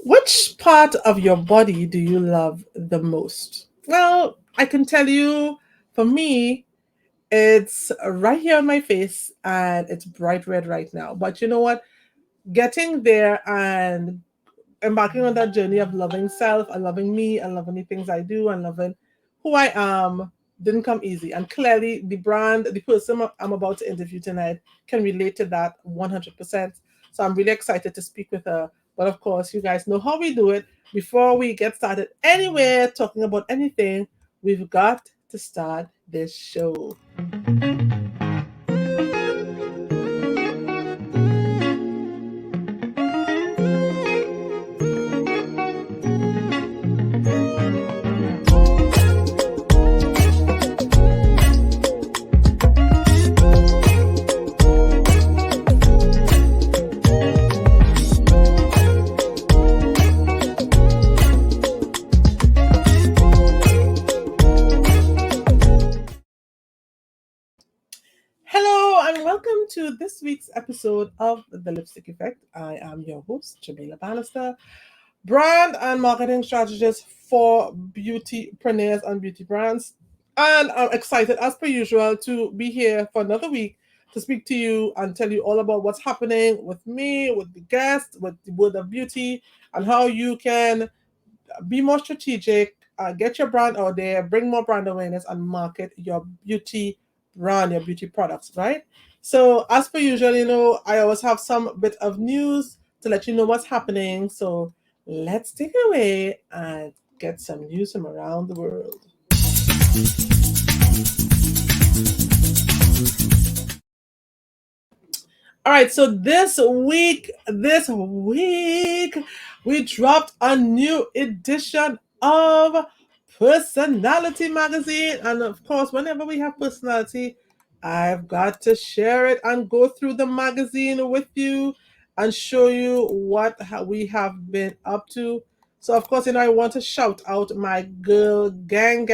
Which part of your body do you love the most? Well, I can tell you, for me, it's right here on my face and it's bright red right now. But you know what? Getting there and embarking on that journey of loving self and loving me and loving the things I do and loving who I am didn't come easy. And clearly, the brand, the person I'm about to interview tonight can relate to that 100%. So I'm really excited to speak with her. But of course, you guys know how we do it. Before we get started anywhere talking about anything, we've got to start this show. Hello and welcome to this week's episode of The Lipstick Effect. I am your host, Jamila Bannister, brand and marketing strategist for beautypreneurs and beauty brands. And I'm excited, as per usual, to be here for another week to speak to you and tell you all about what's happening with me, with the guests, with the world of beauty, and how you can be more strategic, get your brand out there, bring more brand awareness, and market your beauty brand, your beauty products, right? So, as per usual, I always have some bit of news to let you know what's happening. So, let's take it away and get some news from around the world. All right, so this week, we dropped a new edition of Personality Magazine. And of course, whenever we have personality, I've got to share it and go through the magazine with you and show you what we have been up to. So, of course, I want to shout out my girl gang,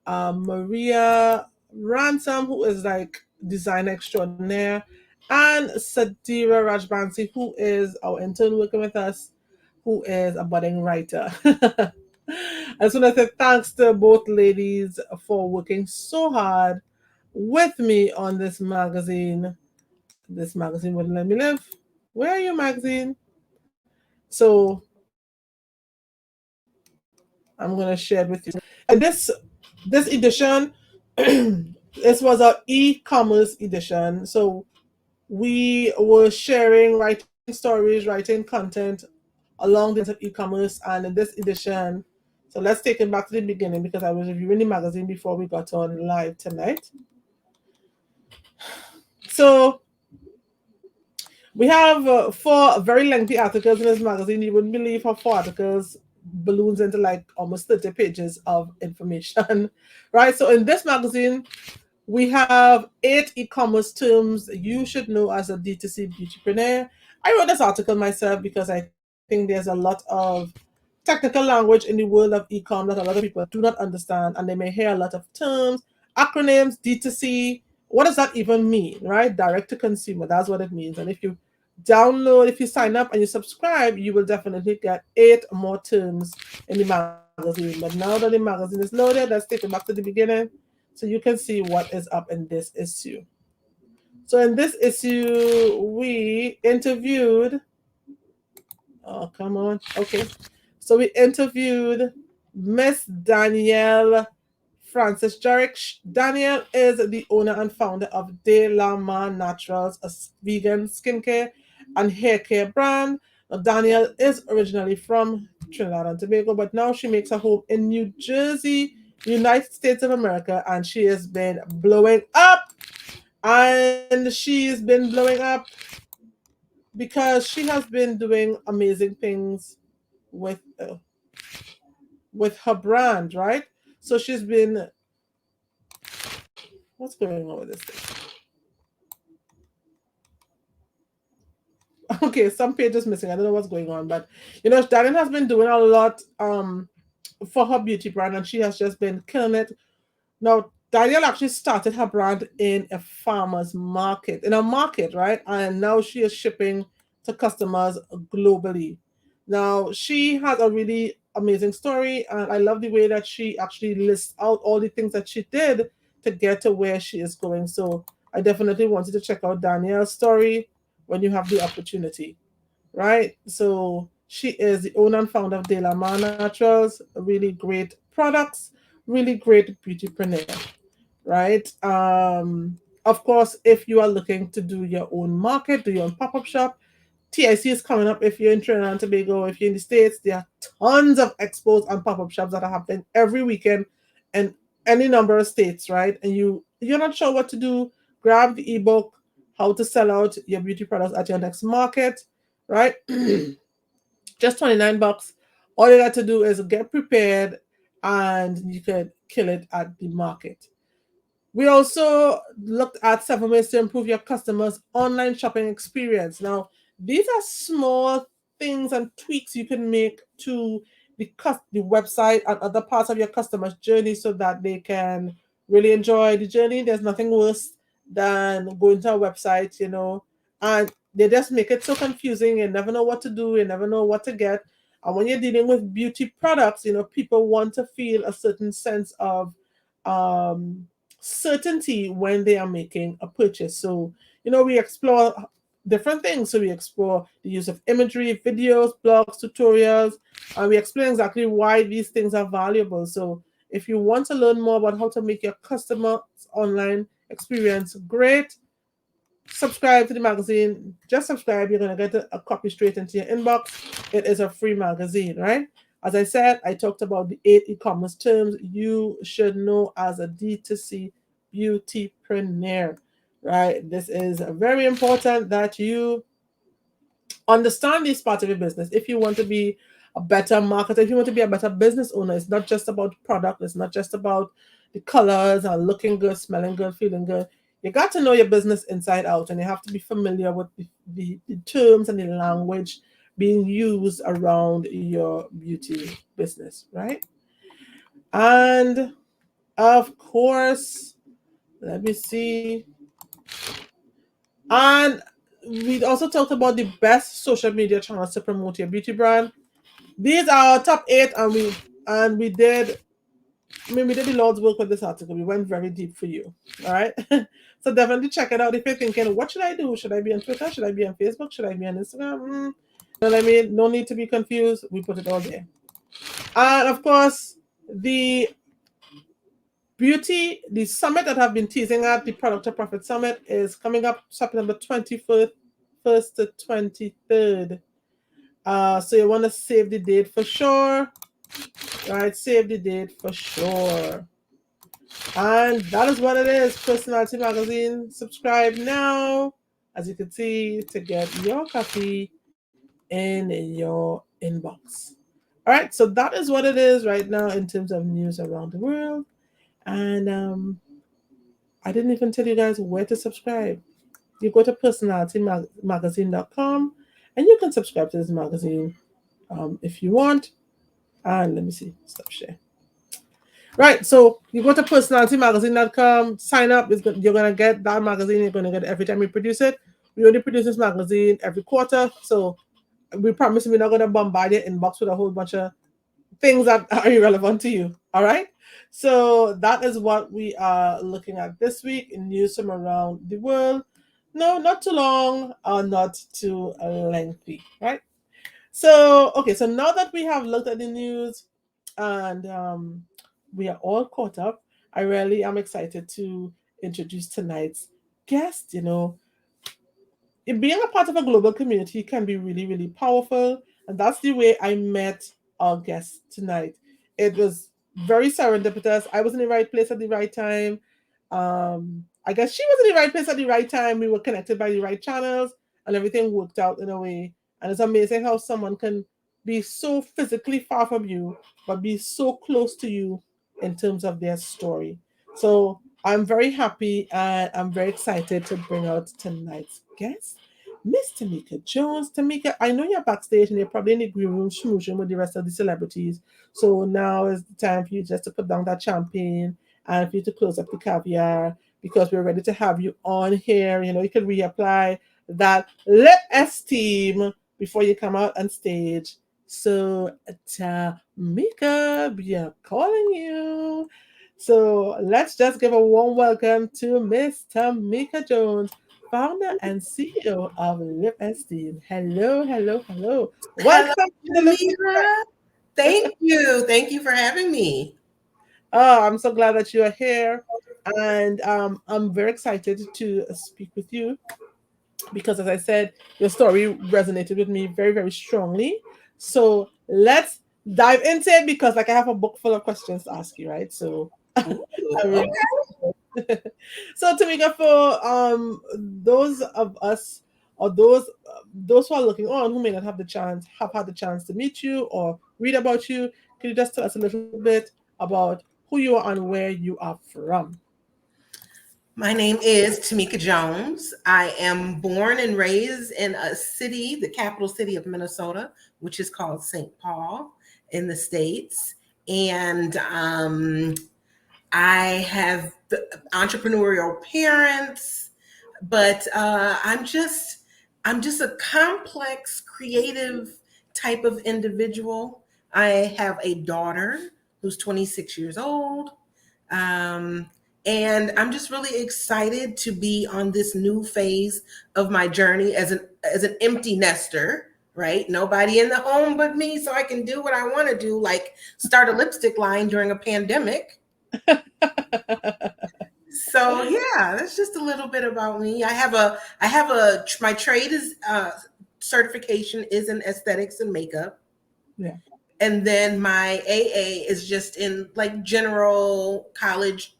Maria Ransom, who is like designer extraordinaire, and Sadira Rajbansi, who is our intern working with us, who is a budding writer. I just want to say thanks to both ladies for working so hard with me on this magazine. This magazine wouldn't let me live. Where are you, magazine? So I'm gonna share it with you. And this edition, this was our e-commerce edition. So we were sharing, writing stories, writing content along the lines of e-commerce. And in this edition, so let's take it back to the beginning because I was reviewing the magazine before we got on live tonight. So we have four very lengthy articles in this magazine. You wouldn't believe how four articles balloons into like almost 30 pages of information, right? So in this magazine, we have 8 e-commerce terms you should know as a D2C beautypreneur. I wrote this article myself because I think there's a lot of technical language in the world of e-com that a lot of people do not understand, and they may hear a lot of terms, acronyms, D2C. What does that even mean, right? Direct to consumer, that's what it means. And if you sign up and you subscribe, you will definitely get 8 more terms in the magazine. But now that the magazine is loaded, let's take it back to the beginning so you can see what is up in this issue. So in this issue, we interviewed. Oh, come on. Okay. So we interviewed Miss Danielle Francis Jarek. Danielle is the owner and founder of De La Mar Naturals, a vegan skincare and hair care brand. Now, Danielle is originally from Trinidad and Tobago, but now she makes her home in New Jersey, United States of America, and she has been blowing up. And she's been blowing up because she has been doing amazing things with uh, with her brand, right? So she's been. What's going on with this thing? Okay, some pages missing. I don't know what's going on, but Darren has been doing a lot for her beauty brand, and she has just been killing it. Now, Danielle actually started her brand in a farmer's market, in a market, right? And now she is shipping to customers globally. Now, she has a really amazing story, and I love the way that she actually lists out all the things that she did to get to where she is going. So, I definitely want you to check out Danielle's story when you have the opportunity, right? So, she is the owner and founder of De La Mar Naturals, really great products, really great beautypreneur, right? Of course, if you are looking to do your own market, do your own pop up shop, TIC is coming up. If you're in Trinidad and Tobago, if you're in the States, there are tons of expos and pop up shops that are happening every weekend in any number of states, right? And you're not sure what to do, grab the ebook, How to Sell Out Your Beauty Products at Your Next Market, right? Just $29. All you got to do is get prepared and you can kill it at the market. We also looked at 7 ways to improve your customers' online shopping experience. Now, these are small things and tweaks you can make to the website and other parts of your customer's journey so that they can really enjoy the journey. There's nothing worse than going to a website, and they just make it so confusing. You never know what to do, you never know what to get. And when you're dealing with beauty products, people want to feel a certain sense of um certainty when they are making a purchase. So, we explore different things. So we explore the use of imagery, videos, blogs, tutorials, and we explain exactly why these things are valuable. So if you want to learn more about how to make your customer's online experience great, subscribe to the magazine. Just subscribe. You're going to get a copy straight into your inbox. It is a free magazine, right? As I said, I talked about the 8 e-commerce terms you should know as a D2C beautypreneur, right? This is very important that you understand these parts of your business. If you want to be a better marketer, if you want to be a better business owner, it's not just about product, it's not just about the colors and looking good, smelling good, feeling good. You got to know your business inside out, and you have to be familiar with the terms and the language being used around your beauty business, right? And of course, let me see. And we also talked about the best social media channels to promote your beauty brand. These are our top 8, and we did. We did the Lord's work with this article. We went very deep for you. All right. So definitely check it out if you're thinking, what should I do? Should I be on Twitter? Should I be on Facebook? Should I be on Instagram? You know what I mean? No need to be confused. We put it all there. And of course, the summit that I've been teasing at, the Product to Profit Summit, is coming up September 21st to 23rd. So you want to save the date for sure. Right, save the date for sure. And that is what it is. Personality Magazine. Subscribe now, as you can see, to get your copy in your inbox. All right, so that is what it is right now in terms of news around the world. And I didn't even tell you guys where to subscribe. You go to personalitymagazine.com and you can subscribe to this magazine if you want. And let me see, stop share. Right, so you go to personalitymagazine.com, sign up. You're going to get that magazine. You're going to get it every time we produce it. We only produce this magazine every quarter. So we promise we're not going to bombard your inbox with a whole bunch of things that are irrelevant to you. All right. So that is what we are looking at this week in news from around the world. No, not too long or not too lengthy. Right. So, okay. So now that we have looked at the news and we are all caught up, I really am excited to introduce tonight's guest. Being a part of a global community can be really, really powerful. And that's the way I met our guest tonight. It was very serendipitous. I was in the right place at the right time. I guess she was in the right place at the right time. We were connected by the right channels, and everything worked out in a way. And it's amazing how someone can be so physically far from you, but be so close to you in terms of their story. So I'm very happy and I'm very excited to bring out tonight's guest, Miss Tameka Jones. Tameka, I know you're backstage and you're probably in the green room schmoozing with the rest of the celebrities. So now is the time for you just to put down that champagne and for you to close up the caviar because we're ready to have you on here. You can reapply that lip esteem before you come out on stage. So, Tameka, we are calling you. So, let's just give a warm welcome to Miss Tameka Jones, founder and CEO of Esteem. Hello, hello, hello. Hello, Welcome to the Lipstick. Tameka. Thank you. Thank you for having me. Oh, I'm so glad that you are here. And I'm very excited to speak with you because, as I said, your story resonated with me very, very strongly. So let's dive into it because, like, I have a book full of questions to ask you, right? So Ooh, I'm really okay. excited. So, Tamika, for those of us or those who are looking on who may not have had the chance to meet you or read about you, can you just tell us a little bit about who you are and where you are from? My name is Tameka Jones. I am born and raised in a city, the capital city of Minnesota, which is called St. Paul in the States. And I have entrepreneurial parents, but I'm just a complex, creative type of individual. I have a daughter who's 26 years old. Um, and I'm just really excited to be on this new phase of my journey as an empty nester, right? Nobody in the home but me, so I can do what I want to do, like start a lipstick line during a pandemic. So yeah, that's just a little bit about me. My trade is certification is in aesthetics and makeup. Yeah. And then my AA is just in like general college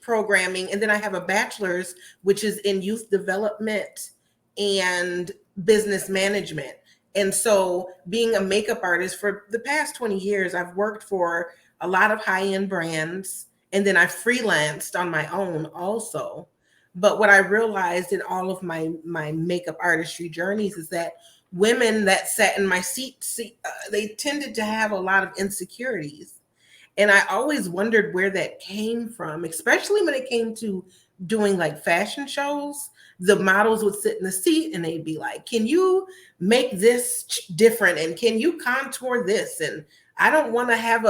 programming. And then I have a bachelor's, which is in youth development and business management. And so, being a makeup artist for the past 20 years, I've worked for a lot of high end brands. And then I freelanced on my own also. But what I realized in all of my makeup artistry journeys is that women that sat in my seat, they tended to have a lot of insecurities, and I always wondered where that came from, especially when it came to doing like fashion shows. The models would sit in the seat and they'd be like, "Can you make this different? And can you contour this? And I don't want to have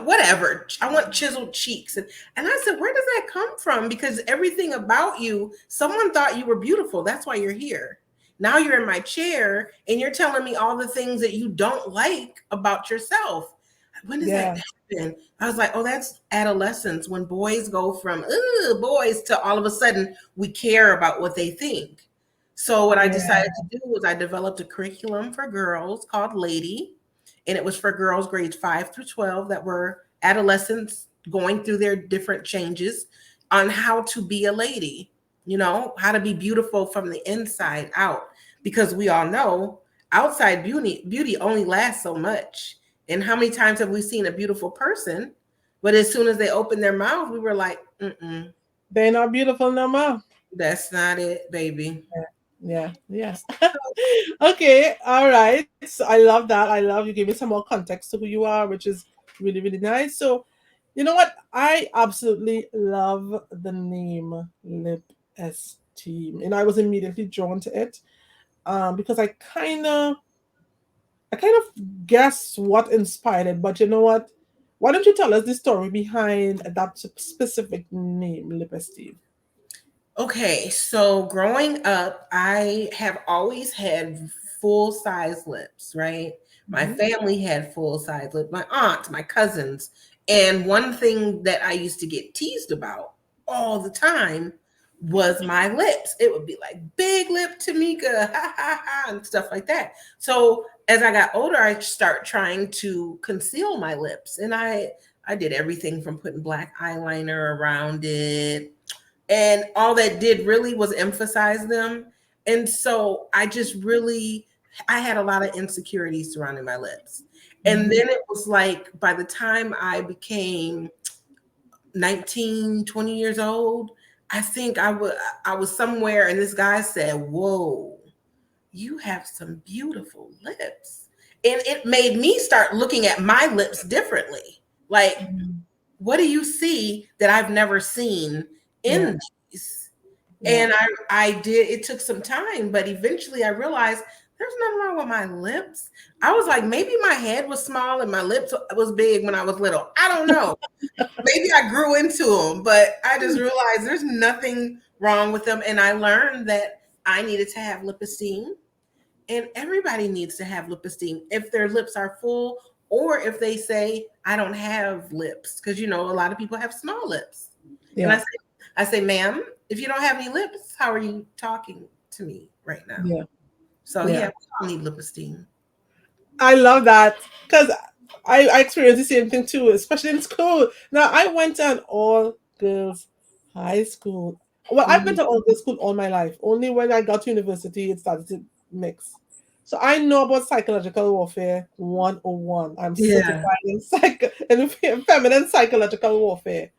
whatever. I want chiseled cheeks." And I said, "Where does that come from? Because everything about you, someone thought you were beautiful. That's why you're here. Now you're in my chair and you're telling me all the things that you don't like about yourself. When does that Yeah. happen?" I was like, "Oh, that's adolescence, when boys go from boys to all of a sudden we care about what they think." So what I Yeah. decided to do was I developed a curriculum for girls called Lady, and it was for girls grades 5 through 12 that were adolescents going through their different changes on how to be a lady, how to be beautiful from the inside out, because we all know outside beauty only lasts so much. And how many times have we seen a beautiful person, but as soon as they open their mouth, we were like, "Mm-mm, They're not beautiful no more. that's not it, baby." Yeah, yeah. Okay, all right. So I love that. I love you gave me some more context to who you are, which is really, really nice. So, you know what? I absolutely love the name Lip Esteem, and I was immediately drawn to it because I kind of guess what inspired it. But you know what? Why don't you tell us the story behind that specific name, Lip Esteem? Okay, so growing up, I have always had full size lips, right? My Mhm. family had full size lips, my aunts, my cousins. And one thing that I used to get teased about all the time was my lips. It would be like big lip Tameka, ha ha ha, and stuff like that. So as I got older, I start trying to conceal my lips. And I did everything from putting black eyeliner around it, and all that did really was emphasize them. And so I had a lot of insecurities surrounding my lips. And Mhm. then it was like by the time I became 19, 20 years old, I was somewhere and this guy said, "Whoa, you have some beautiful lips." And it made me start looking at my lips differently. Like, Mhm. what do you see that I've never seen Yeah, in these? yeah. And I did, it took some time, but eventually I realized there's nothing wrong with my lips. I was like, maybe my head was small and my lips was big when I was little. I don't know. Maybe I grew into them, but I just realized there's nothing wrong with them. And I learned that I needed to have lip esteem, and everybody needs to have lip esteem if their lips are full or if they say, I don't have lips. Because, a lot of people have small lips. And Yeah. I say, ma'am, if you don't have any lips, how are you talking to me right now? Yeah. So, Yeah. we all need lip esteem. I love that because I experienced the same thing too, especially in school. Now I went to an all girls high school. Well, I've been Mhm. to all girls school all my life. Only when I got to university, it started to mix. So I know about psychological warfare 101. I'm Yeah. certified in feminine psychological warfare.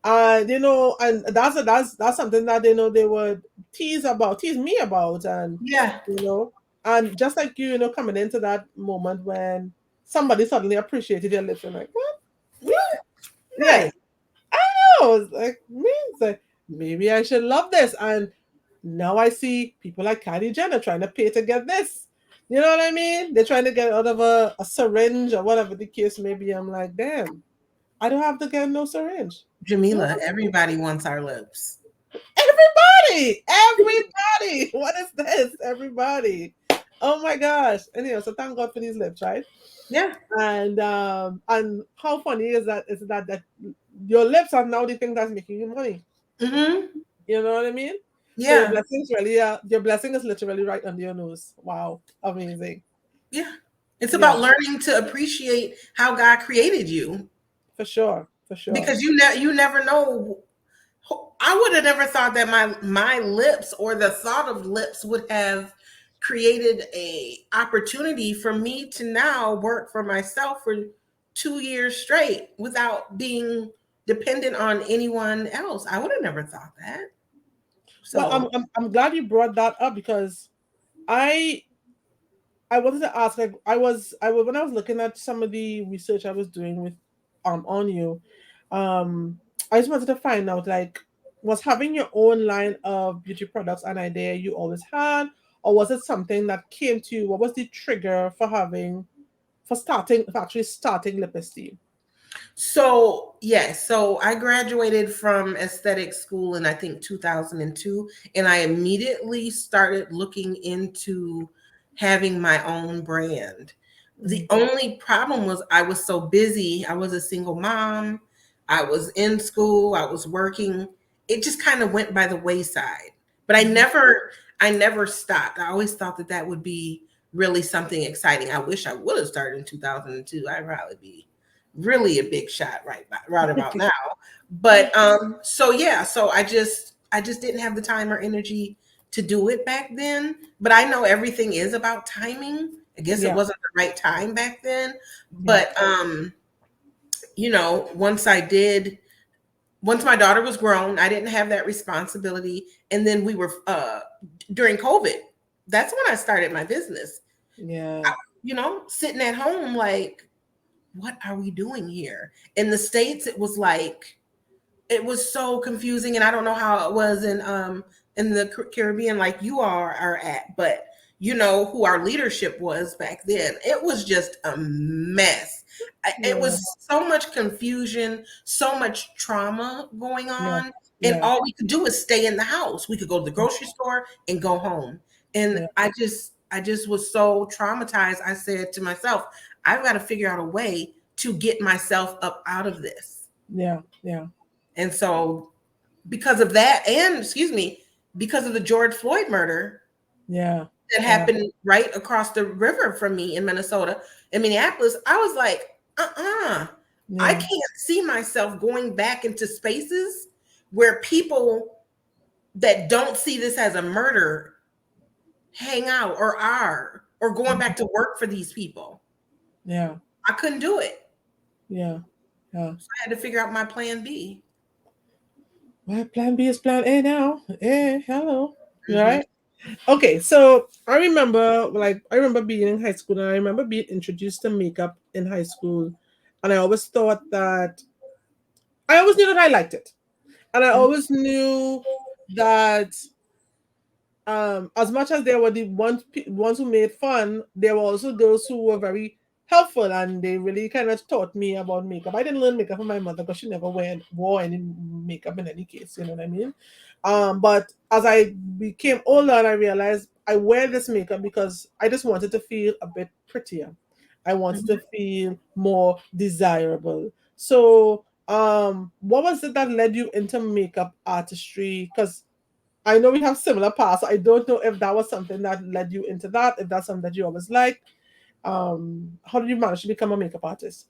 And and that's something that they would tease me about, and Yeah. you know, and just like coming into that moment when somebody suddenly appreciated your lips, and like, what? Me? Yeah, Right. I know. It's like me. It's like maybe I should love this, and now I see people like Kylie Jenner trying to pay to get this. You know what I mean? They're trying to get out of a syringe or whatever the case may be. I'm like, damn, I don't have to get no syringe. No. Jamila, everybody wants our lips. Everybody. What is this? Everybody. Oh my gosh. Anyway, so thank God for these lips, right? Yeah. And how funny is that your lips are now the thing that's making you money. Mm-hmm. You know what I mean? So Yeah. your blessing is literally right under your nose. Wow. Amazing. Yeah. It's Yeah, about learning to appreciate how God created you, for sure. For sure. because you never know. I would have never thought that my lips or the thought of lips would have created a opportunity for me to now work for myself for 2 years straight without being dependent on anyone else. I would have never thought that. Well, So, I'm glad you brought that up because I I wanted to ask, like, when I was looking at some of the research I was doing with on you, um, I just wanted to find out, like, was having your own line of beauty products an idea you always had, or was it something that came to you? What was the trigger for actually starting Lip Esteem? yes, so I graduated from aesthetic school in I think 2002, and I immediately started looking into having my own brand. The Mhm. only problem was I was so busy. I was a single mom. I was in school, I was working. It just kind of went by the wayside. But Mhm. I never stopped. I always thought that that would be really something exciting. I wish I would have started in 2002. I'd probably be really a big shot right about now. But so I just didn't have the time or energy to do it back then. But I know everything is about timing. I guess it Yeah, wasn't the right time back then. yeah, But once my daughter was grown, I didn't have that responsibility. And then we were during COVID. That's when I started my business. yeah, Sitting at home like, what are we doing here? In the States, it was like, it was so confusing, and I don't know how it was in the Caribbean like you are at, but who our leadership was back then. It was just a mess. It yeah, was so much confusion, so much trauma going yeah, on, and yeah, all we could do is stay in the house. We could go to the grocery store and go home. And yeah, I just was so traumatized. I said to myself, I've got to figure out a way to get myself up out of this. yeah, yeah, And so, because of that, and excuse me, because of the George Floyd murder yeah, that yeah, happened right across the river from me in Minnesota, in Minneapolis, I was like, I yeah, can't see myself going back into spaces where people that don't see this as a murder hang out or going back to work for these people. yeah, I couldn't do it. yeah, yeah. So I had to figure out my plan B. Well, plan B is plan A now. Hey, hello. Mhm. Right? Okay, so I remember being in high school, and I remember being introduced to makeup in high school, and I always knew that I liked it. And I always knew that as much as there were the ones who made fun, there were also those who were very helpful, and they really kind of taught me about makeup. I didn't learn makeup from my mother because she never wore any makeup in any case, you know what I mean? But as I became older and I realized I wear this makeup because I just wanted to feel a bit prettier. I wanted to Mhm. feel more desirable. So, what was it that led you into makeup artistry? Because I know we have similar paths. I don't know if that was something that led you into that, if that's something that you always liked. How did you manage to become a makeup artist?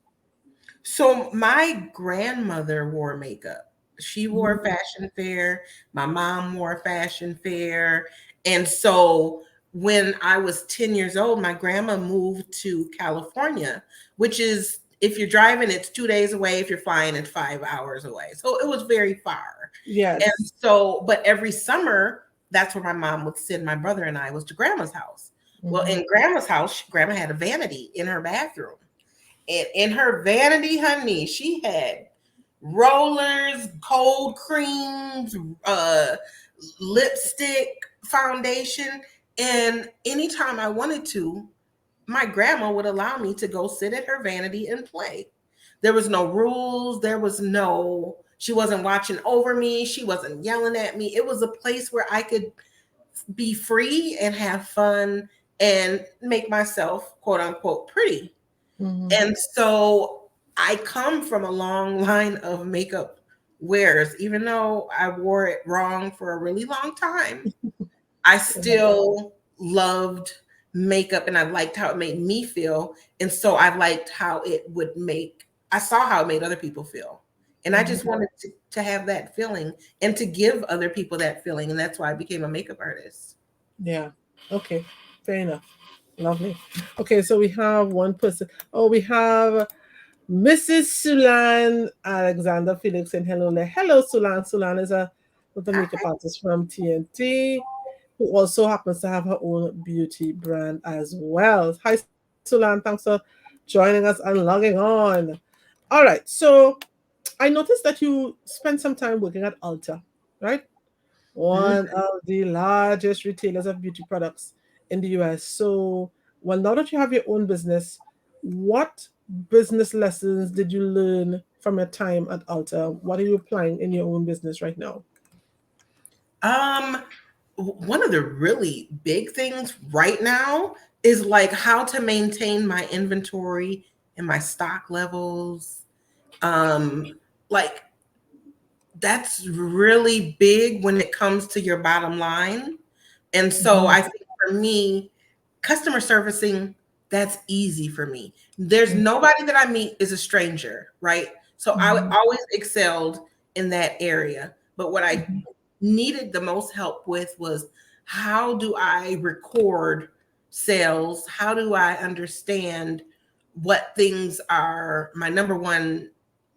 So my grandmother wore makeup. She wore Mhm. fashion fair. My mom wore fashion fair. And so when I was 10 years old, my grandma moved to California, which is, if you're driving, it's 2 days away. If you're flying, it's 5 hours away. So it was very far. And Yes. so, but every summer, that's where my mom would send my brother and I, was to grandma's house. Well, Mhm. in grandma's house, grandma had a vanity in her bathroom. And in her vanity, honey, she had rollers, cold creams, lipstick, foundation. And anytime I wanted to, my grandma would allow me to go sit at her vanity and play. There was no rules. She wasn't watching over me. She wasn't yelling at me. It was a place where I could be free and have fun and make myself, quote unquote, pretty. Mhm. And so I come from a long line of makeup wearers. Even though I wore it wrong for a really long time, I still loved makeup and I liked how it made me feel. And so I liked how I saw how it made other people feel. And I Mhm. just wanted to have that feeling and to give other people that feeling. And that's why I became a makeup artist. Yeah. Okay. Fair enough. Lovely. Okay, so we have one person. Oh, we have Mrs. Sulan Alexander Felix and hello there. Hello, Sulan. Sulan is a makeup Hi. artist from TNT who also happens to have her own beauty brand as well. Hi, Sulan. Thanks for joining us and logging on. All right. So I noticed that you spent some time working at Ulta, right? Mhm. One of the largest retailers of beauty products in the US. So, well, now that you have your own business, what business lessons did you learn from your time at Ulta? What are you applying in your own business right now? Um, One of the really big things right now is like how to maintain my inventory and my stock levels. Um, like that's really big when it comes to your bottom line. And so Mhm. I think for me, customer servicing, that's easy for me. There's nobody that I meet is a stranger, right? So I Mhm. always excelled in that area. But what I Mhm. needed the most help with was, how do I record sales? How do I understand what things are my number one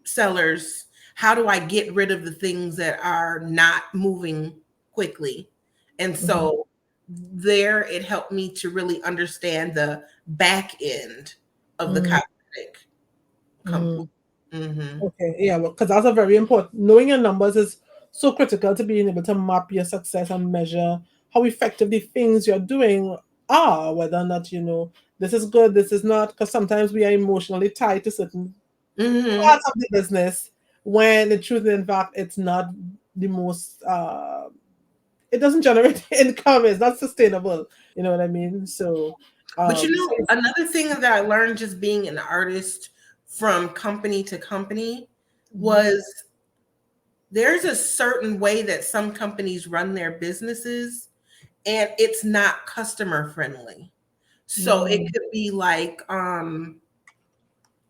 sellers? How do I get rid of the things that are not moving quickly? And Mhm. so there it helped me to really understand the back end of the Mhm. cosmetic company. Mhm. Hmm. Okay, yeah, well, because that's a very important. Knowing your numbers is so critical to being able to map your success and measure how effective the things you're doing are, whether or not you know this is good, this is not. Because sometimes we are emotionally tied to certain Hmm. parts of the business when the truth, in fact, it's not the most. It doesn't generate income. It's not sustainable. You know what I mean? So, But so another thing that I learned just being an artist from company to company mhm, was, there's a certain way that some companies run their businesses and it's not customer friendly. So it mm, could be like,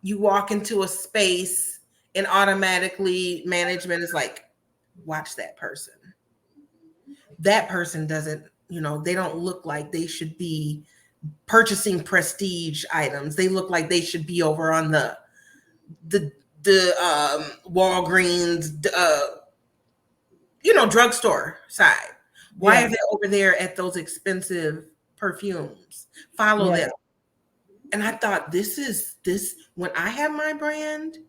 you walk into a space and automatically management is like, watch that person. That person doesn't, they don't look like they should be purchasing prestige items. They look like they should be over on the Walgreens, drugstore side. Why are yeah, they over there at those expensive perfumes? Follow yeah. them. And I thought, this when I have my brand,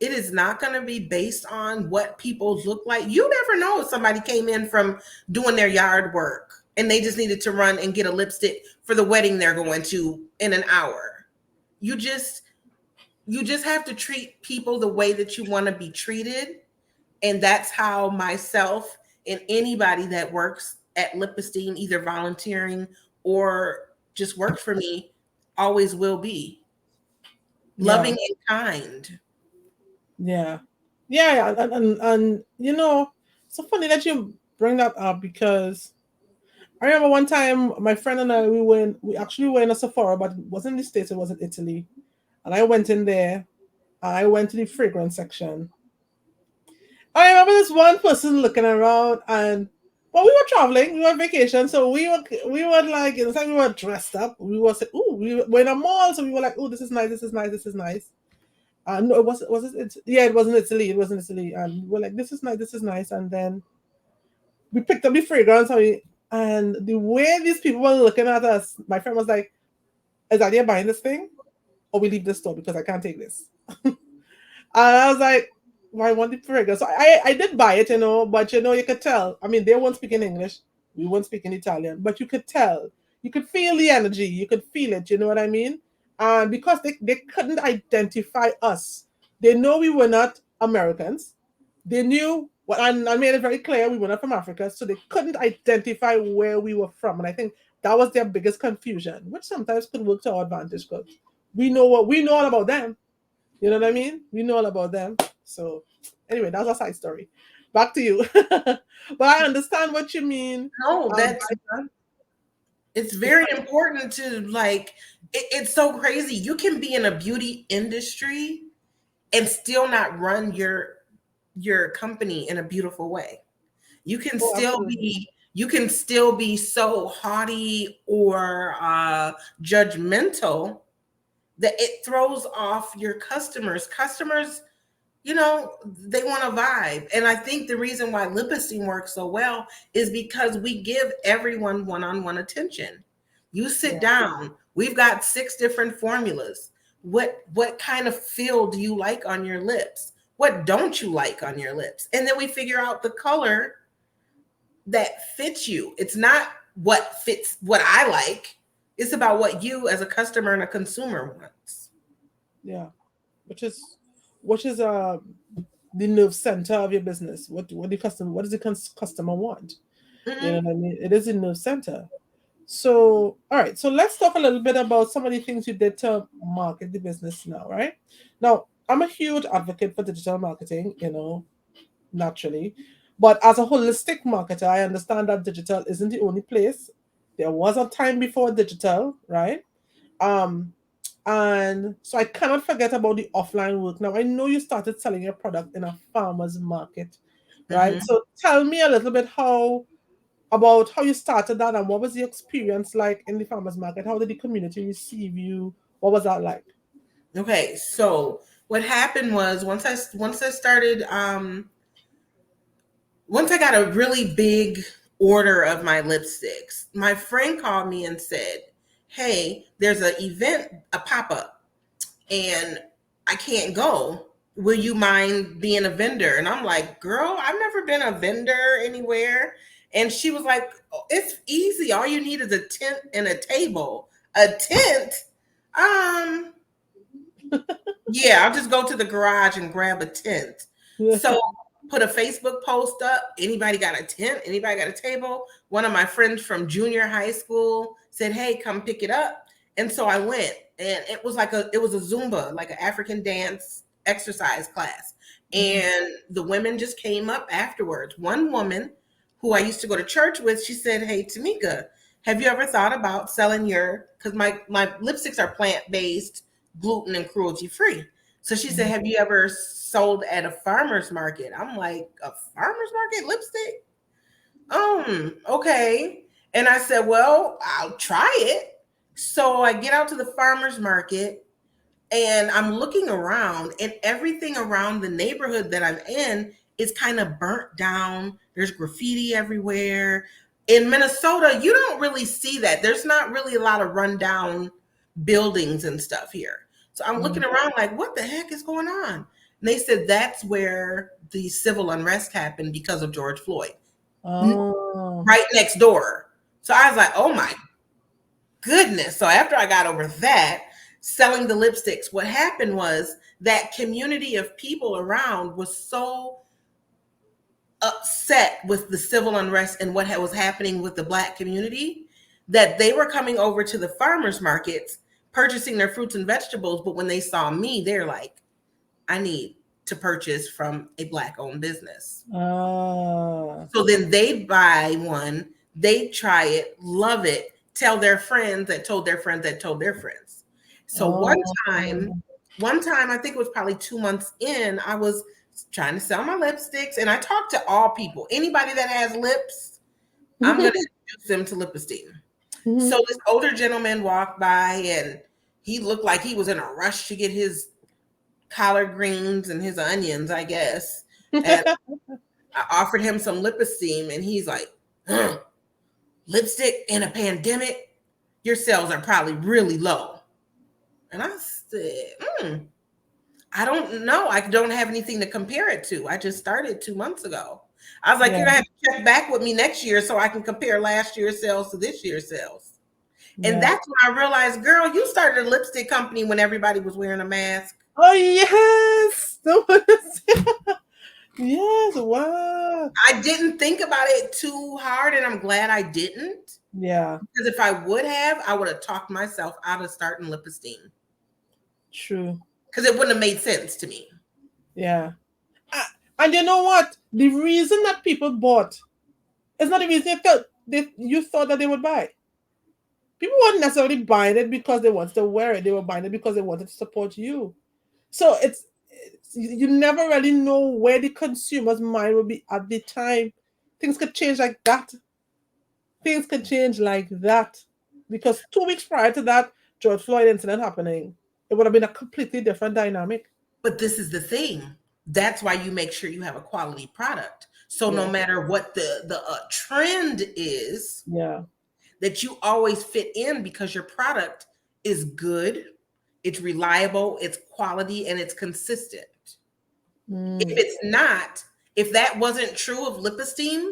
it is not going to be based on what people look like. You never know if somebody came in from doing their yard work and they just needed to run and get a lipstick for the wedding they're going to in an hour. You just have to treat people the way that you want to be treated. And that's how myself and anybody that works at Lip Esteem, either volunteering or just works for me, always will be. Yeah. Loving and kind. Yeah. Yeah. And you know, it's so funny that you bring that up because I remember one time my friend and I we actually were in a Sephora, but it wasn't in the States, it was in Italy. And I went in there, I went to the fragrance section. I remember this one person looking around and well, we were traveling, we were on vacation, so we were like it's like we were dressed up. We were saying, ooh, we were in a mall, so we were like, oh, this is nice, this is nice, this is nice. No, yeah, it wasn't Italy, it wasn't Italy. And we were like, this is nice, this is nice. And then we picked up the fragrance and the way these people were looking at us, my friend was like, is that you buying this thing? Or we leave the store because I can't take this. And I was like, well, I want the fragrance. So I did buy it, but you could tell. I mean, they weren't speaking English, we weren't speaking Italian, but you could tell. You could feel the energy, you could feel it, you know what I mean? And because they couldn't identify us, they know we were not Americans. They knew, well, and I made it very clear we were not from Africa, so they couldn't identify where we were from. And I think that was their biggest confusion, which sometimes could work to our advantage because we know all about them. You know what I mean? We know all about them. So anyway, that's a side story. Back to you. But I understand what you mean. No, that's By that. it's very important to it's so crazy. You can be in a beauty industry and still not run your company in a beautiful way. You can Oh, still absolutely. be you can still be so haughty or judgmental that it throws off your customers. Customers, they want a vibe. And I think the reason why Lip Esteem works so well is because we give everyone one-on-one attention. You sit Yeah. down, we've got 6 different formulas. What kind of feel do you like on your lips? What don't you like on your lips? And then we figure out the color that fits you. It's not what fits what I like. It's about what you as a customer and a consumer wants. Yeah. Which is the nerve center of your business. What does the customer want? You know Mhm. what I mean? It is the nerve center. So, all right. So let's talk a little bit about some of the things you did to market the business now, right? Now, I'm a huge advocate for digital marketing, naturally. But as a holistic marketer, I understand that digital isn't the only place. There was a time before digital, right? Um, and so I cannot forget about the offline work. Now, I know you started selling your product in a farmer's market, right? Mhm. So tell me a little bit about how you started that and what was the experience like in the farmers market? How did the community receive you? What was that like? Okay, so what happened was once I started once I got a really big order of my lipsticks, my friend called me and said, "Hey, there's an event, a pop-up, and I can't go. Will you mind being a vendor?" And I'm like, "Girl, I've never been a vendor anywhere." And she was like, "Oh, it's easy. All you need is a tent and a table." A tent? Um, yeah, I'll just go to the garage and grab a tent. So put a Facebook post up. Anybody got a tent? Anybody got a table? One of my friends from junior high school said, "Hey, come pick it up." And so I went, and it was a Zumba, like an African dance exercise class. Mhm. And the women just came up afterwards. One woman who I used to go to church with, she said, "Hey, Tameka, have you ever thought about selling because my lipsticks are plant-based, gluten and cruelty free." So she said, Mhm. "Have you ever sold at a farmer's market?" I'm like, "A farmer's market lipstick? Okay." And I said, "Well, I'll try it." So I get out to the farmer's market and I'm looking around, and everything around the neighborhood that I'm in is kind of burnt down. There's graffiti everywhere. In Minnesota, you don't really see that. There's not really a lot of rundown buildings and stuff here. So I'm looking Mhm. around like, what the heck is going on? And they said that's where the civil unrest happened because of George Floyd, Oh, right next door. So I was like, oh my goodness. So after I got over that, selling the lipsticks, what happened was that community of people around was so upset with the civil unrest and what was happening with the Black community that they were coming over to the farmers markets purchasing their fruits and vegetables. But when they saw me, they're like, I need to purchase from a Black owned business. So then they buy one, they try it, love it, tell their friends that told their friends that told their friends. So one time, I think it was probably 2 months in, I was trying to sell my lipsticks, and I talked to all people. Anybody that has lips, I'm going to introduce them to Lip Esteem. So this older gentleman walked by, and he looked like he was in a rush to get his collard greens and his onions, I guess. And I offered him some Lip Esteem, and he's like, lipstick in a pandemic? Your sales are probably really low. And I said, I don't know. I don't have anything to compare it to. I just started 2 months ago. I was like, you're going to have to check back with me next year so I can compare last year's sales to this year's sales. And that's when I realized, girl, you started a lipstick company when everybody was wearing a mask. Oh, yes. Yes, wow. I didn't think about it too hard, and I'm glad I didn't. Yeah. Because if I would have, I would have talked myself out of starting Lip Esteem. True. Because it wouldn't have made sense to me. Yeah. And you know what? The reason that people bought is not the reason you thought that they would buy. People weren't necessarily buying it because they wanted to wear it. They were buying it because they wanted to support you. So it's you never really know where the consumer's mind will be at the time. Things could change like that. Things could change like that. Because 2 weeks prior to that George Floyd incident happening, it would have been a completely different dynamic. But this is the thing. That's why you make sure you have a quality product. So no matter what the trend is, that you always fit in because your product is good, it's reliable, it's quality, and it's consistent. If it's not, if that wasn't true of Lip Esteem,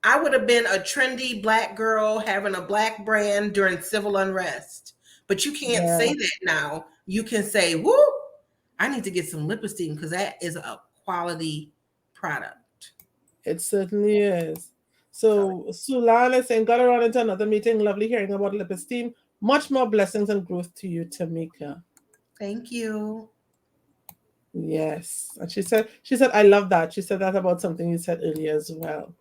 I would have been a trendy Black girl having a Black brand during civil unrest. But you can't say that now. You can say, whoo, I need to get some Lip Esteem because that is a quality product. It certainly is. So Sulan is saying, got around into another meeting. Lovely hearing about Lip Esteem. Much more blessings and growth to you, Tameka. Thank you. Yes. And she said, I love that. She said that about something you said earlier as well.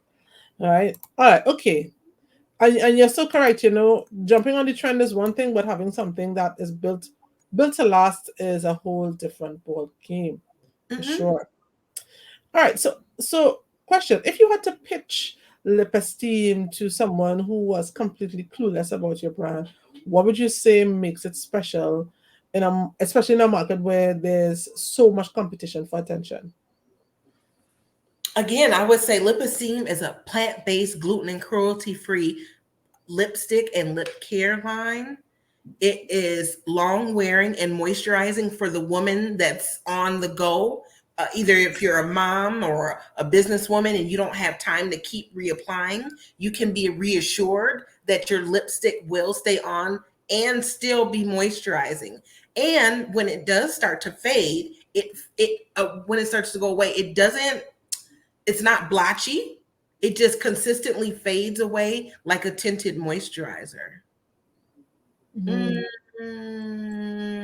All right. Okay. And you're so correct. Jumping on the trend is one thing, but having something that is built to last is a whole different ball game. For sure. All right. So question: if you had to pitch Lip Esteem to someone who was completely clueless about your brand, what would you say makes it special, especially in a market where there's so much competition for attention? Again, I would say Lip Esteem is a plant-based, gluten and cruelty-free lipstick and lip care line. It is long wearing and moisturizing for the woman that's on the go. Either if you're a mom or a businesswoman and you don't have time to keep reapplying, you can be reassured that your lipstick will stay on and still be moisturizing. And when it does start to fade, when it starts to go away, it's not blotchy. It just consistently fades away like a tinted moisturizer. I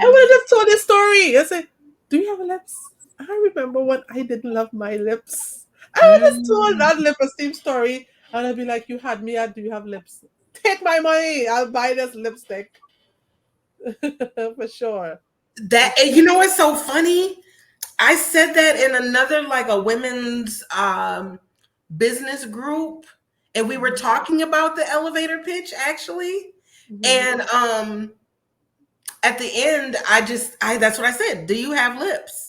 would have just told this story. I said, do you have lips? I remember when I didn't love my lips. I would just told that Lip Esteem story, and I'd be like, you had me at, do you have lips? Take my money. I'll buy this lipstick. For sure. That, you know what's so funny? I said that in another, like a women's business group, and we were talking about the elevator pitch actually. And at the end, that's what I said. Do you have lips?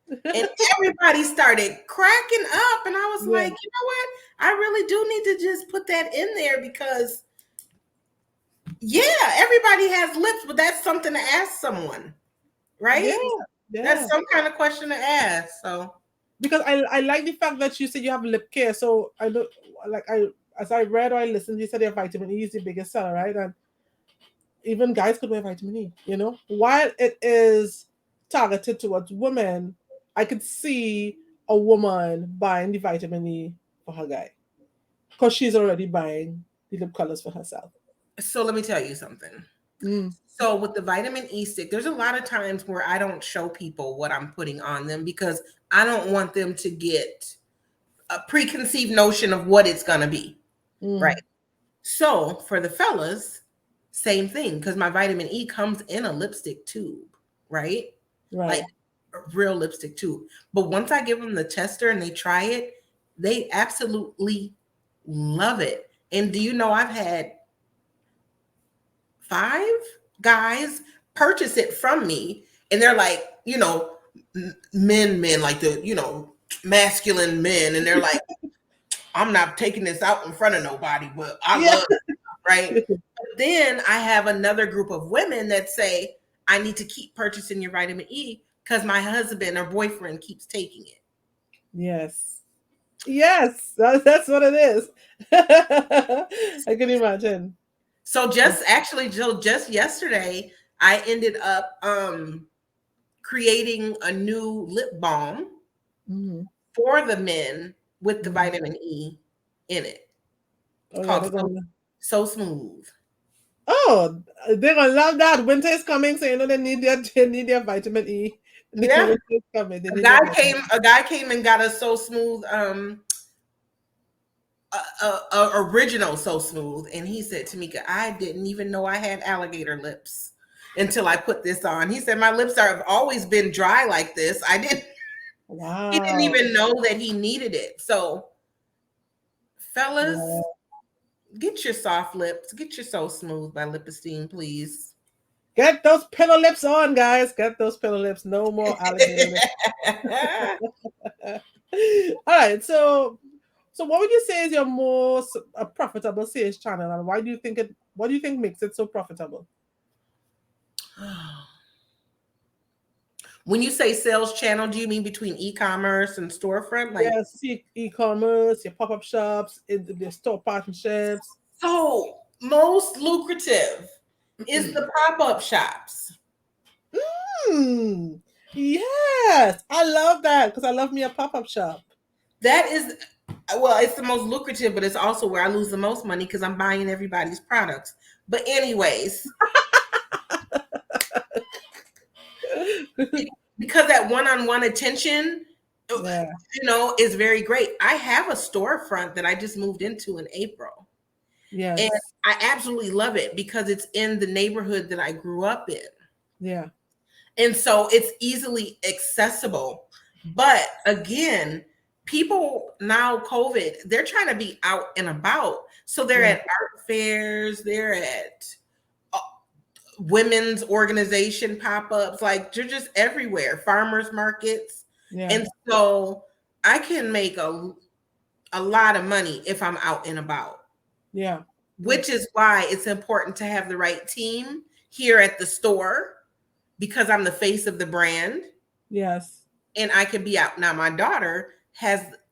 And everybody started cracking up, and I was like, you know what? I really do need to just put that in there because everybody has lips, but that's something to ask someone, right? That's some kind of question to ask. So because I like the fact that you said you have lip care, so I don't like I as I read or I listened, you said their vitamin E is the biggest seller, right? And even guys could wear vitamin E, you know? While it is targeted towards women, I could see a woman buying the vitamin E for her guy because she's already buying the lip colors for herself. So let me tell you something. Mm, So with the vitamin E stick, there's a lot of times where I don't show people what I'm putting on them because I don't want them to get a preconceived notion of what it's going to be. Right. mm, So for the fellas, same thing, because my vitamin E comes in a lipstick tube, right? Like right. a real lipstick tube. But once I give them the tester and they try it, they absolutely love it. And do you know I've had 5 guys purchase it from me, and they're like, men, like the, masculine men, and they're like, I'm not taking this out in front of nobody, but I Yeah. love it, right? Then I have another group of women that say, I need to keep purchasing your vitamin E because my husband or boyfriend keeps taking it. Yes. Yes. That's what it is. I can imagine. So just yesterday, I ended up creating a new lip balm Mm, for the men with the mm. vitamin E in it. It's Oh yeah, they're called gonna. So Smooth. Oh, they're gonna love that. Winter is coming, so you know they need their vitamin E. The Yeah. winter is coming. They need their vitamin E. A guy came and got a So Smooth original So Smooth, and he said, Tameka, I didn't even know I had alligator lips until I put this on. He said my lips have always been dry like this. I didn't He didn't Wow. even know that he needed it. So fellas, Yeah. get your soft lips, get your So Smooth by Lip Esteem, please. Get those pillow lips on, guys. Get those pillow lips. No more alligator lips. All right. So what would you say is your most profitable sales channel, and why do you think it? What do you think makes it so profitable? When you say sales channel, do you mean between e-commerce and storefront? Like, Yes, e-commerce, your pop-up shops, the store partnerships. so most lucrative is the pop-up shops. Hmm. Yes, I love that because I love me a pop-up shop. That is, well, it's the most lucrative, but it's also where I lose the most money because I'm buying everybody's products. But anyways, because that one-on-one attention, Yeah. is very great. I have a storefront that I just moved into in April. And Yes. I absolutely love it because it's in the neighborhood that I grew up in. Yeah. And so it's easily accessible. But again, people now, COVID, they're trying to be out and about. So they're Yeah. at art fairs, they're at women's organization pop-ups, like they're just everywhere, farmers markets. Yeah. And so I can make a lot of money if I'm out and about, Yeah. which is why it's important to have the right team here at the store because I'm the face of the brand Yes. and I can be out. Now my daughter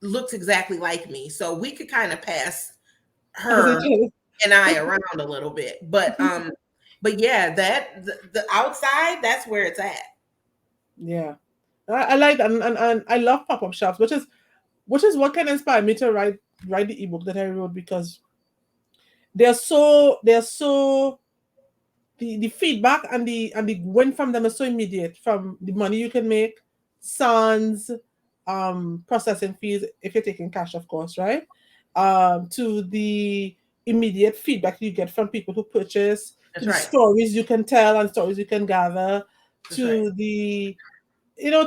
looks exactly like me, so we could kind of pass her and I around a little bit. But yeah, that the outside, that's where it's at. Yeah. I like that, and I love pop-up shops, which is what kind of inspired me to write the ebook that I wrote because they're so the feedback and the win from them is so immediate, from the money you can make, sans processing fees if you're taking cash, of course, right? To the immediate feedback you get from people who purchase, to That's the right. stories you can tell and stories you can gather, That's right.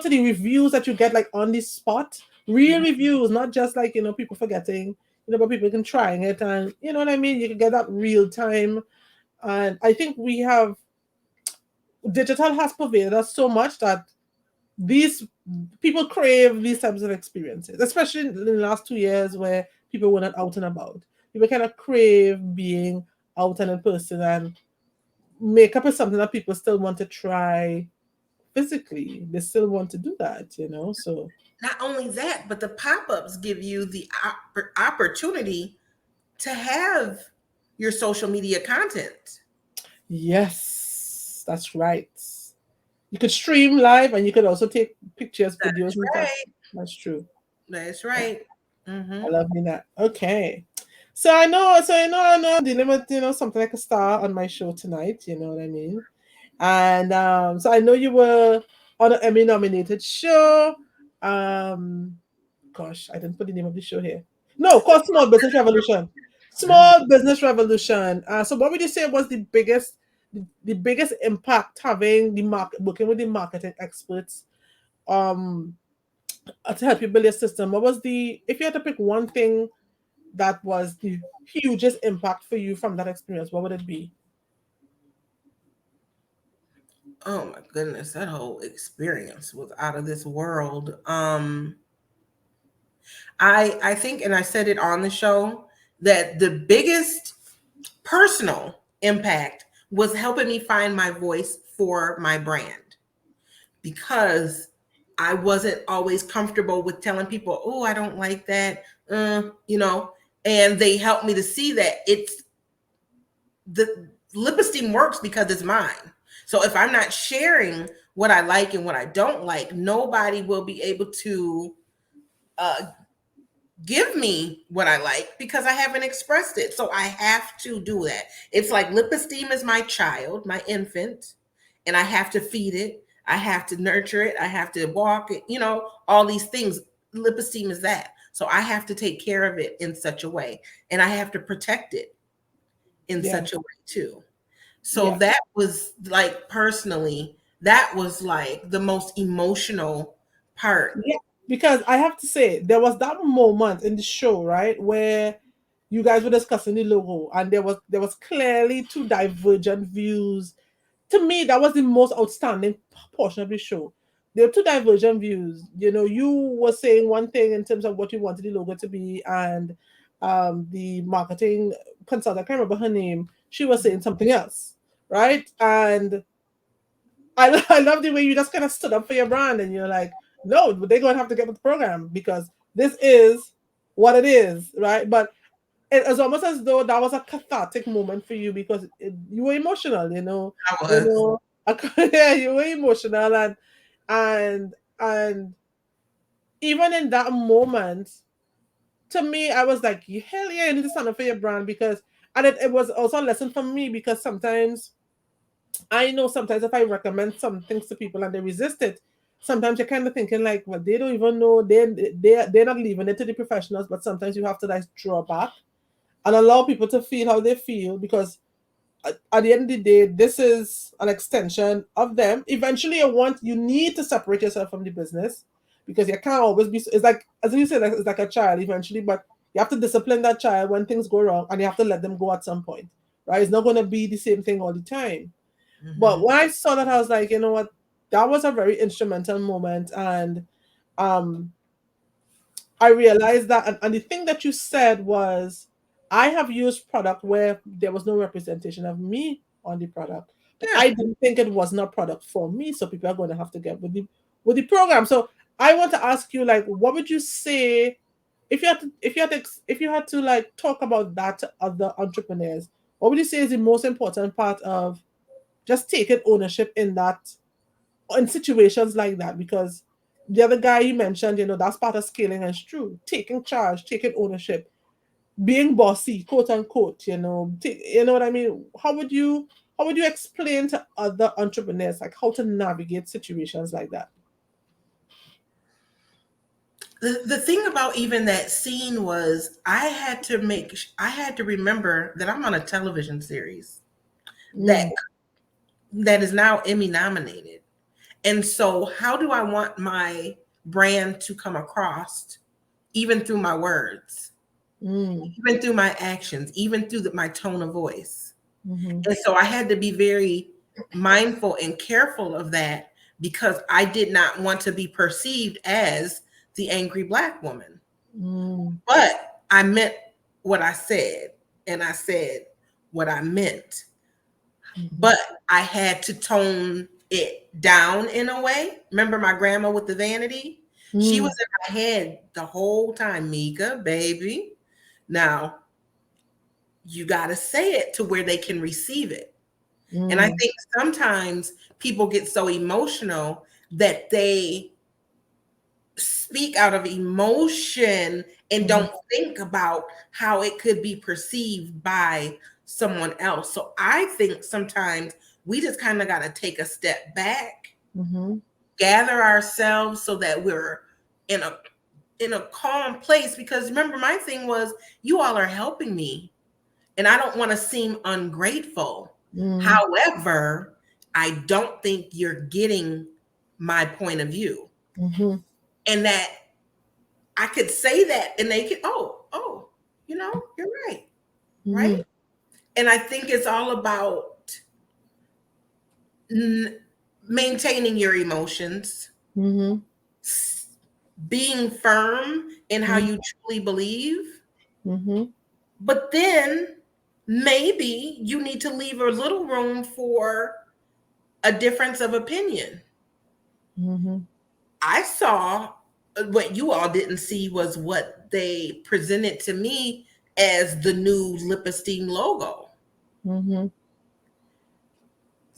to the reviews that you get, like on the spot, real reviews, not just like people forgetting, but people can trying it, and you know what I mean. You can get that real time, and I think we have digital has pervaded us so much that these people crave these types of experiences, especially in the last 2 years where people were not out and about. People kind of crave being out and in person, and makeup is something that people still want to try physically. They still want to do that. So Not only that, but the pop-ups give you the opportunity to have your social media content. Yes, that's right. You could stream live and you could also take pictures, That videos, is and stuff. right. That's true. That's Yeah, right. I Mm-hmm. love that. Okay. So I know I'm dealing with, something like a star on my show tonight, you know what I mean? And so I know you were on an Emmy nominated show. Um Gosh, I didn't put the name of the show here. No, called Small Business Revolution. Small Business Revolution. So what would you say was the biggest impact having the market working with the marketing experts um to help you build your system? What was the if you had to pick one thing that was the hugest impact for you from that experience, what would it be? Oh my goodness, that whole experience was out of this world. I think, and I said it on the show, that the biggest personal impact was helping me find my voice for my brand, because I wasn't always comfortable with telling people, "Oh, I don't like that," you know, and they helped me to see that it's the lip esteem works because it's mine. So if I'm not sharing what I like and what I don't like, nobody will be able to uh, give me what I like because I haven't expressed it. So I have to do that. It's like lip esteem is my child, my infant, and I have to feed it. I have to nurture it. I have to walk it, all these things. Lip esteem is that. So I have to take care of it in such a way, and I have to protect it in Yeah, such a way too. So yeah. that was like personally, that was like the most emotional part. Yeah, because I have to say, there was that moment in the show, right, where you guys were discussing the logo, and there was clearly two divergent views. To me, that was the most outstanding portion of the show. There were two divergent views. You were saying one thing in terms of what you wanted the logo to be, and the marketing consultant, I can't remember her name, she was saying something else, right? And I love the way you just kind of stood up for your brand and you're like, no, they're going to have to get with the program because this is what it is, right? But it was almost as though that was a cathartic moment for you because you were emotional, I you was. know, yeah, you were emotional and even in that moment, to me, I was like, hell yeah, you need to stand up for your brand because, and it was also a lesson for me because sometimes I know sometimes if I recommend some things to people and they resist it, sometimes you're kind of thinking like, well, they don't even know they're not leaving it to the professionals, but sometimes you have to like draw back and allow people to feel how they feel because at the end of the day, this is an extension of them. Eventually, you need to separate yourself from the business because you can't always be. It's like as you said, it's like a child eventually, but you have to discipline that child when things go wrong, and you have to let them go at some point, right? It's not going to be the same thing all the time. But Hmm. when I saw that, I was like, you know what? That was a very instrumental moment, and um, I realized that, and the thing that you said was, I have used product where there was no representation of me on the product, but Yeah. I didn't think it was not product for me, so people are going to have to get with the program. So I want to ask you, like, what would you say if you had to like talk about that to other entrepreneurs? What would you say is the most important part of just taking ownership in situations like that? Because the other guy you mentioned, that's part of scaling, and it's true. Taking charge, taking ownership, being bossy, quote unquote, you know what I mean? How would you explain to other entrepreneurs like how to navigate situations like that? The thing about even that scene was I had to remember that I'm on a television series that Mm, that is now Emmy nominated. And so how do I want my brand to come across even through my words, mm, even through my actions, even through my tone of voice? mm-hmm, And so I had to be very mindful and careful of that because I did not want to be perceived as the angry Black woman. mm, But I meant what I said, and I said what I meant. mm-hmm, But I had to tone it down in a way. Remember my grandma with the vanity? She was mm, in my head the whole time, Mika, baby. Now, you got to say it to where they can receive it. And I Mm. think sometimes people get so emotional that they speak out of emotion and Mhm. don't think about how it could be perceived by someone else. So I think sometimes we just kind of got to take a step back, Mhm. gather ourselves so that we're in a calm place, because remember my thing was you all are helping me and I don't want to seem ungrateful. Mm. However, I don't think you're getting my point of view. Mhm. And that I could say that and they could, you're right. Mhm. Right. And I think it's all about n- maintaining your emotions, Mhm. being firm in how Mhm. you truly believe. Mhm. But then maybe you need to leave a little room for a difference of opinion. Mhm. I saw what you all didn't see was what they presented to me as the new Lip Esteem logo. Mhm.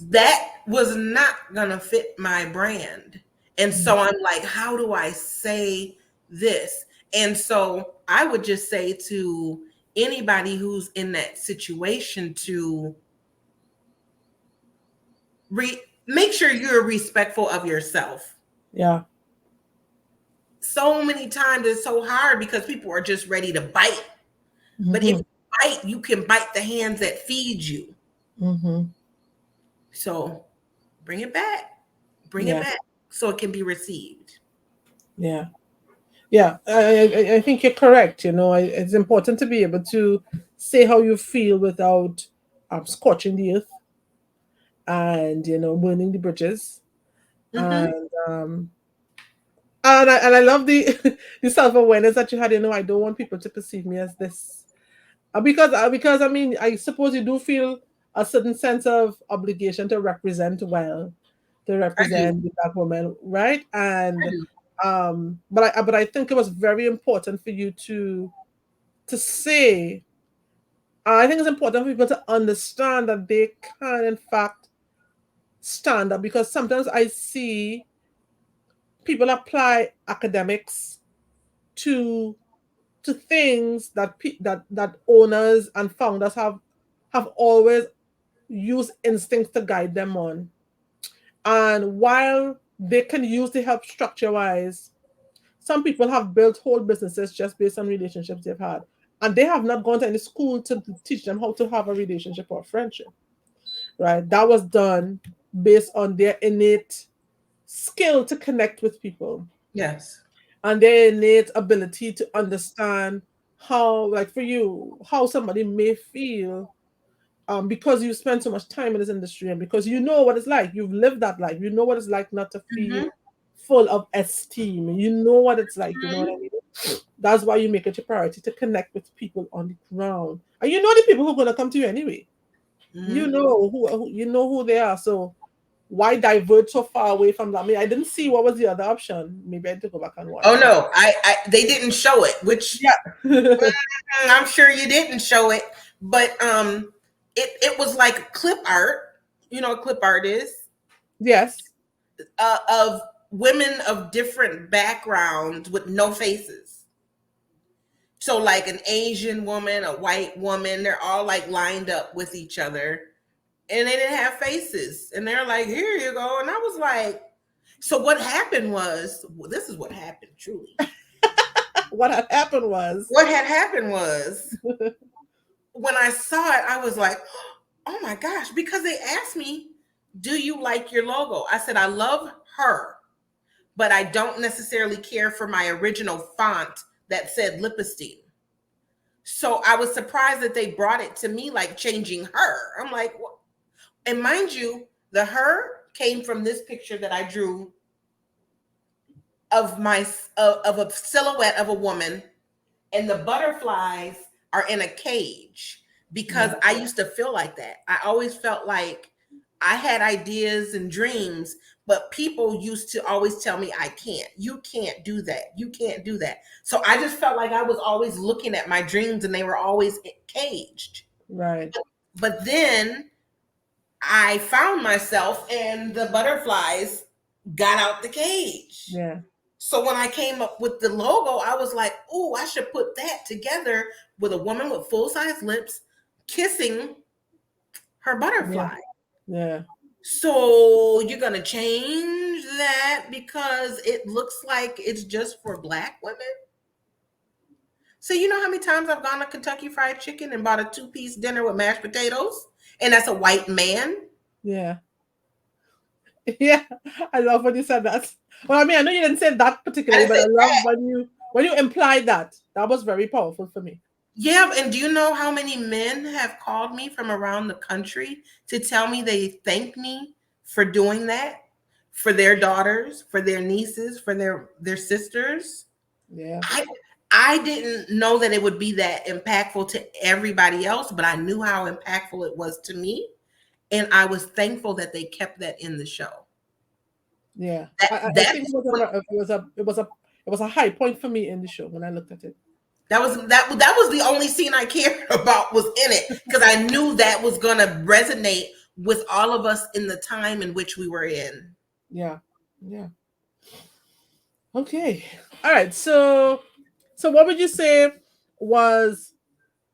That was not gonna fit my brand. And Mhm. so I'm like, how do I say this? And so I would just say to anybody who's in that situation to make sure you're respectful of yourself. Yeah. So many times it's so hard because people are just ready to bite. But if Mhm. you bite, you can bite the hands that feed you. Mhm. So bring it back. Bring it Yeah. back so it can be received. Yeah. Yeah. I think you're correct. It's important to be able to say how you feel without scorching the earth and burning the bridges. Mm-hmm. And I love the the self awareness that you had. I don't want people to perceive me as this. Because I mean, I suppose you do feel a certain sense of obligation to represent well, to I do. represent the black woman, right? I And do. but I think it was very important for you to say. I think it's important for people to understand that they can, in fact, stand up, because sometimes I see people apply academics to things that owners and founders have always used instincts to guide them on. And while they can use the help structure wise, some people have built whole businesses just based on relationships they've had. And they have not gone to any school to teach them how to have a relationship or a friendship, right? That was done based on their innate skill to connect with people Yes. and their innate ability to understand how, like for you, how somebody may feel, because you spend so much time in this industry and because you know what it's like. You've lived that life. You know what it's like not to feel Mm-hmm. full of esteem. You know what it's like. You know what Mm-hmm. I mean? That's why you make it your priority to connect with people on the ground. And you know the people who are going to come to you anyway. You Mm-hmm. know who they are. So why divert so far away from that? I mean, I didn't see what was the other option. Maybe I had to go back and Oh watch it. no, I they didn't show it, which Yeah. I'm sure you didn't show it, but it was like clip art. You know what clip art is? Yes. Of women of different backgrounds with no faces. So like an Asian woman, a white woman, they're all like lined up with each other and they didn't have faces. And they're like, here you go. And I was like, so what happened was, well, this is what happened truly. What had happened was. What had happened was when I saw it, I was like, oh my gosh, because they asked me, do you like your logo? I said, I love her, but I don't necessarily care for my original font that said Lip Esteem. So I was surprised that they brought it to me like changing her. I'm like, what? And mind you, the her came from this picture that I drew of of a silhouette of a woman, and the butterflies are in a cage because Yeah. I used to feel like that. I always felt like I had ideas and dreams, but people used to always tell me I can't. You can't do that. You can't do that. So I just felt like I was always looking at my dreams and they were always caged. Right. But then I found myself and the butterflies got out the cage. Yeah. So when I came up with the logo, I was like, oh, I should put that together with a woman with full-size lips kissing her Yeah. butterfly. Yeah. So you're going to change that because it looks like it's just for Black women? So you know how many times I've gone to Kentucky Fried Chicken and bought a 2-piece dinner with mashed potatoes? And that's a white man? Yeah. Yeah. I love when you said that. Well, I mean, I know you didn't say that I particularly, didn't but say I love that. when you implied that. That was very powerful for me. Yeah, and do you know how many men have called me from around the country to tell me they thank me for doing that for their daughters, for their nieces, for their sisters? Yeah. I I didn't know that it would be that impactful to everybody else, but I knew how impactful it was to me, and I was thankful that they kept that in the show. Yeah. That I think that's what it was a high point for me in the show when I looked at it. that was the only scene I cared about was in it because I knew that was going to resonate with all of us in the time in which we were in. Yeah. Yeah. Okay. All right. So what would you say was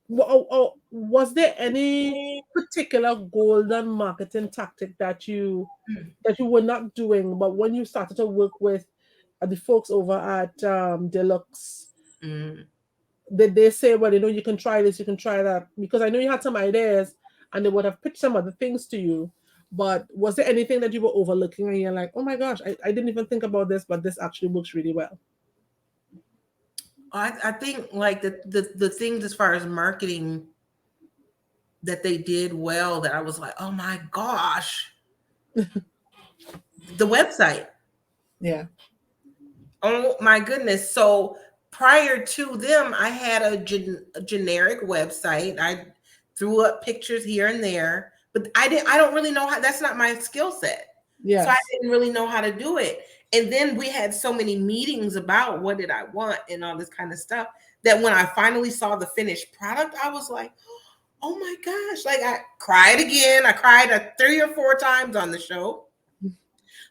was there any particular golden marketing tactic that you were not doing, but when you started to work with the folks over at Deluxe, Mm. did they say, well, you can try this, you can try that? Because I know you had some ideas and they would have pitched some other things to you. But was there anything that you were overlooking and you're like, oh my gosh, I didn't even think about this, but this actually works really well? I think like the things as far as marketing that they did well that I was like, oh my gosh, the website. Yeah. Oh my goodness. So prior to them, I had a generic website. I threw up pictures here and there, but I don't really know how, that's not my skill set. So I Yes. didn't really know how to do it. And then we had so many meetings about what did I want and all this kind of stuff that when I finally saw the finished product, I was like, oh my gosh, like I cried again. I cried 3 or 4 times on the show,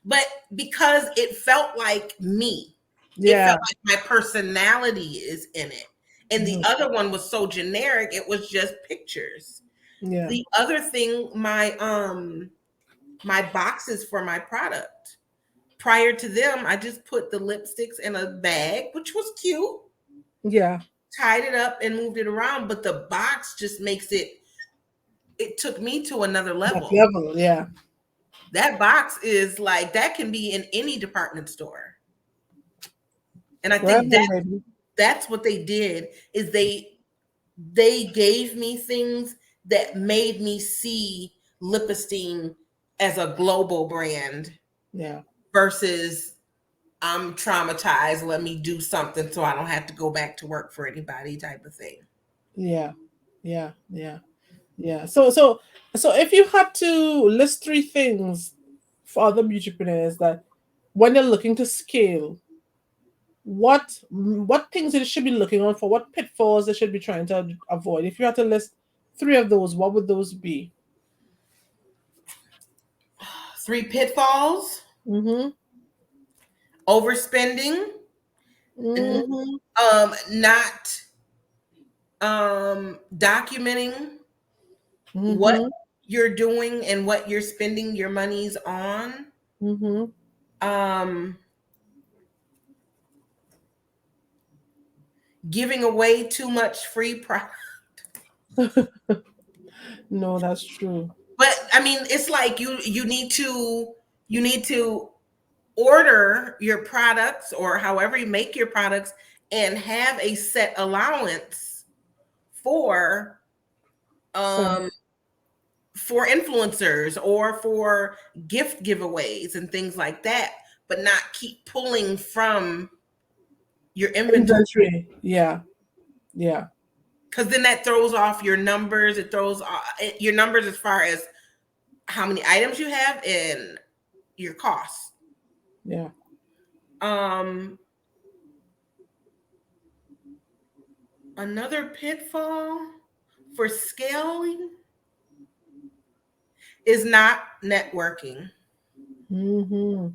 but because it felt like me, it Yeah. felt like my personality is in it. And the Mhm. other one was so generic, it was just pictures. Yeah. The other thing, my boxes for my product. Prior to them, I just put the lipsticks in a bag, which was cute, Yeah. tied it up and moved it around, but the box just makes it took me to another That level. level. Yeah. That box is like that can be in any department store. And I Well, think maybe. that's what they did is they gave me things that made me see Lip Esteem as a global brand Yeah. versus I'm traumatized, let me do something so I don't have to go back to work for anybody type of thing. Yeah. Yeah. Yeah. Yeah. So if you had to list three things for other entrepreneurs that when they're looking to scale, what things they should be looking out for, what pitfalls they should be trying to avoid. If you had to list three of those, what would those be? 3 pitfalls: Mm-hmm. overspending, Mm-hmm. not documenting what Mm-hmm. you're doing and what you're spending your monies on, Mm-hmm. um, giving away too much free product. No, that's true. But I mean, it's like you need to order your products or however you make your products and have a set allowance for So um for influencers or for gift giveaways and things like that, but not keep pulling from your inventory inventory. Yeah. Yeah. because then that throws off your numbers. It throws your numbers as far as how many items you have and your costs. Yeah. Um, Another pitfall: for scaling is not networking. Mm-hmm.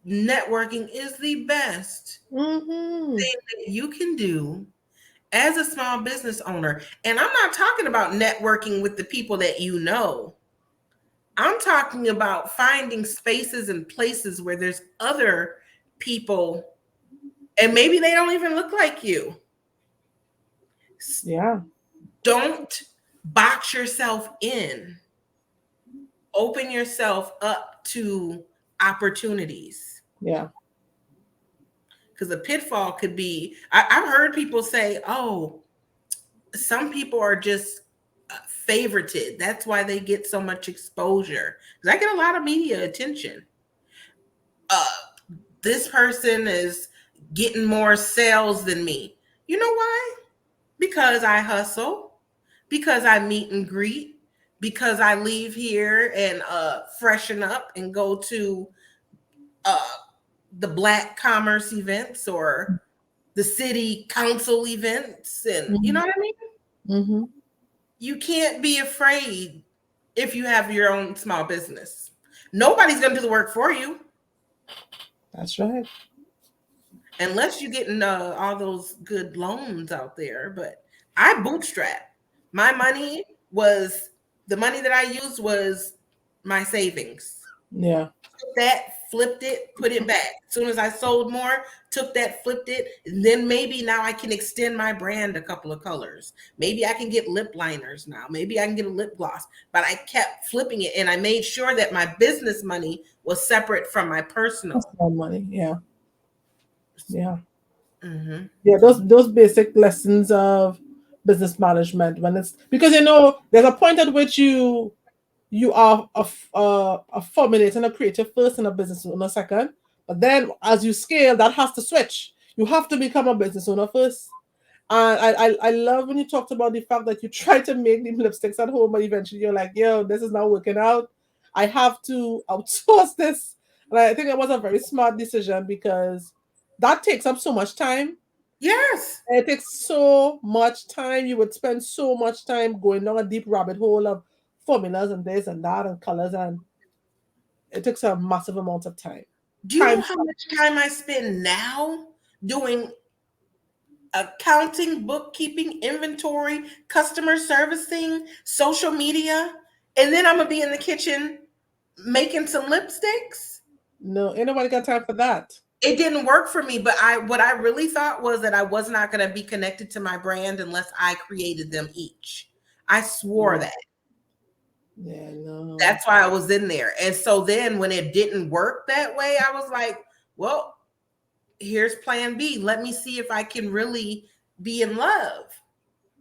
Networking is the best Mm-hmm. thing that you can do as a small business owner. And I'm not talking about networking with the people that you know. I'm talking about finding spaces and places where there's other people and maybe they don't even look like you. Yeah. Don't box yourself in. Open yourself up to opportunities. Yeah. Because a pitfall could be, I've heard people say, oh, some people are just favorited. That's why they get so much exposure. Because I get a lot of media attention. Uh, this person is getting more sales than me. You know why? Because I hustle, because I meet and greet, because I leave here and freshen up and go to uh, the Black commerce events or the city council events. And you know what I mean? Mm-hmm. You can't be afraid if you have your own small business. Nobody's going to do the work for you. That's right. Unless you're getting all those good loans out there. But I bootstrap. My money was the money that I used was my savings. Yeah. Took that, flipped it, put it back. As soon as I sold more, took that, flipped it, and then maybe now I can extend my brand a couple of colors. Maybe I can get lip liners now. Maybe I can get a lip gloss. But I kept flipping it, and I made sure that my business money was separate from my personal. That's more money. Yeah. Yeah. Mm-hmm. Yeah. Those basic lessons of business management when it's because there's a point at which you are a formulator and a creator first and a business owner second. But then as you scale, that has to switch. You have to become a business owner first. And I love when you talked about the fact that you try to make the lipsticks at home, but eventually you're like, yo, this is not working out. I have to outsource this. And I think it was a very smart decision because that takes up so much time. Yes. It takes so much time. You would spend so much time going down a deep rabbit hole of formulas and this and that and colors, and it takes a massive amount of time. Do you know Time. how much time I spend now doing accounting, bookkeeping, inventory, customer servicing, social media? And then I'm going to be in the kitchen making some lipsticks. No, ain't nobody got time for that. It didn't work for me, but what I really thought was that I was not going to be connected to my brand unless I created them each. I swore Yeah. that. Yeah, no. That's why I was in there. And so then when it didn't work that way, I was like, well, here's plan B. Let me see if I can really be in love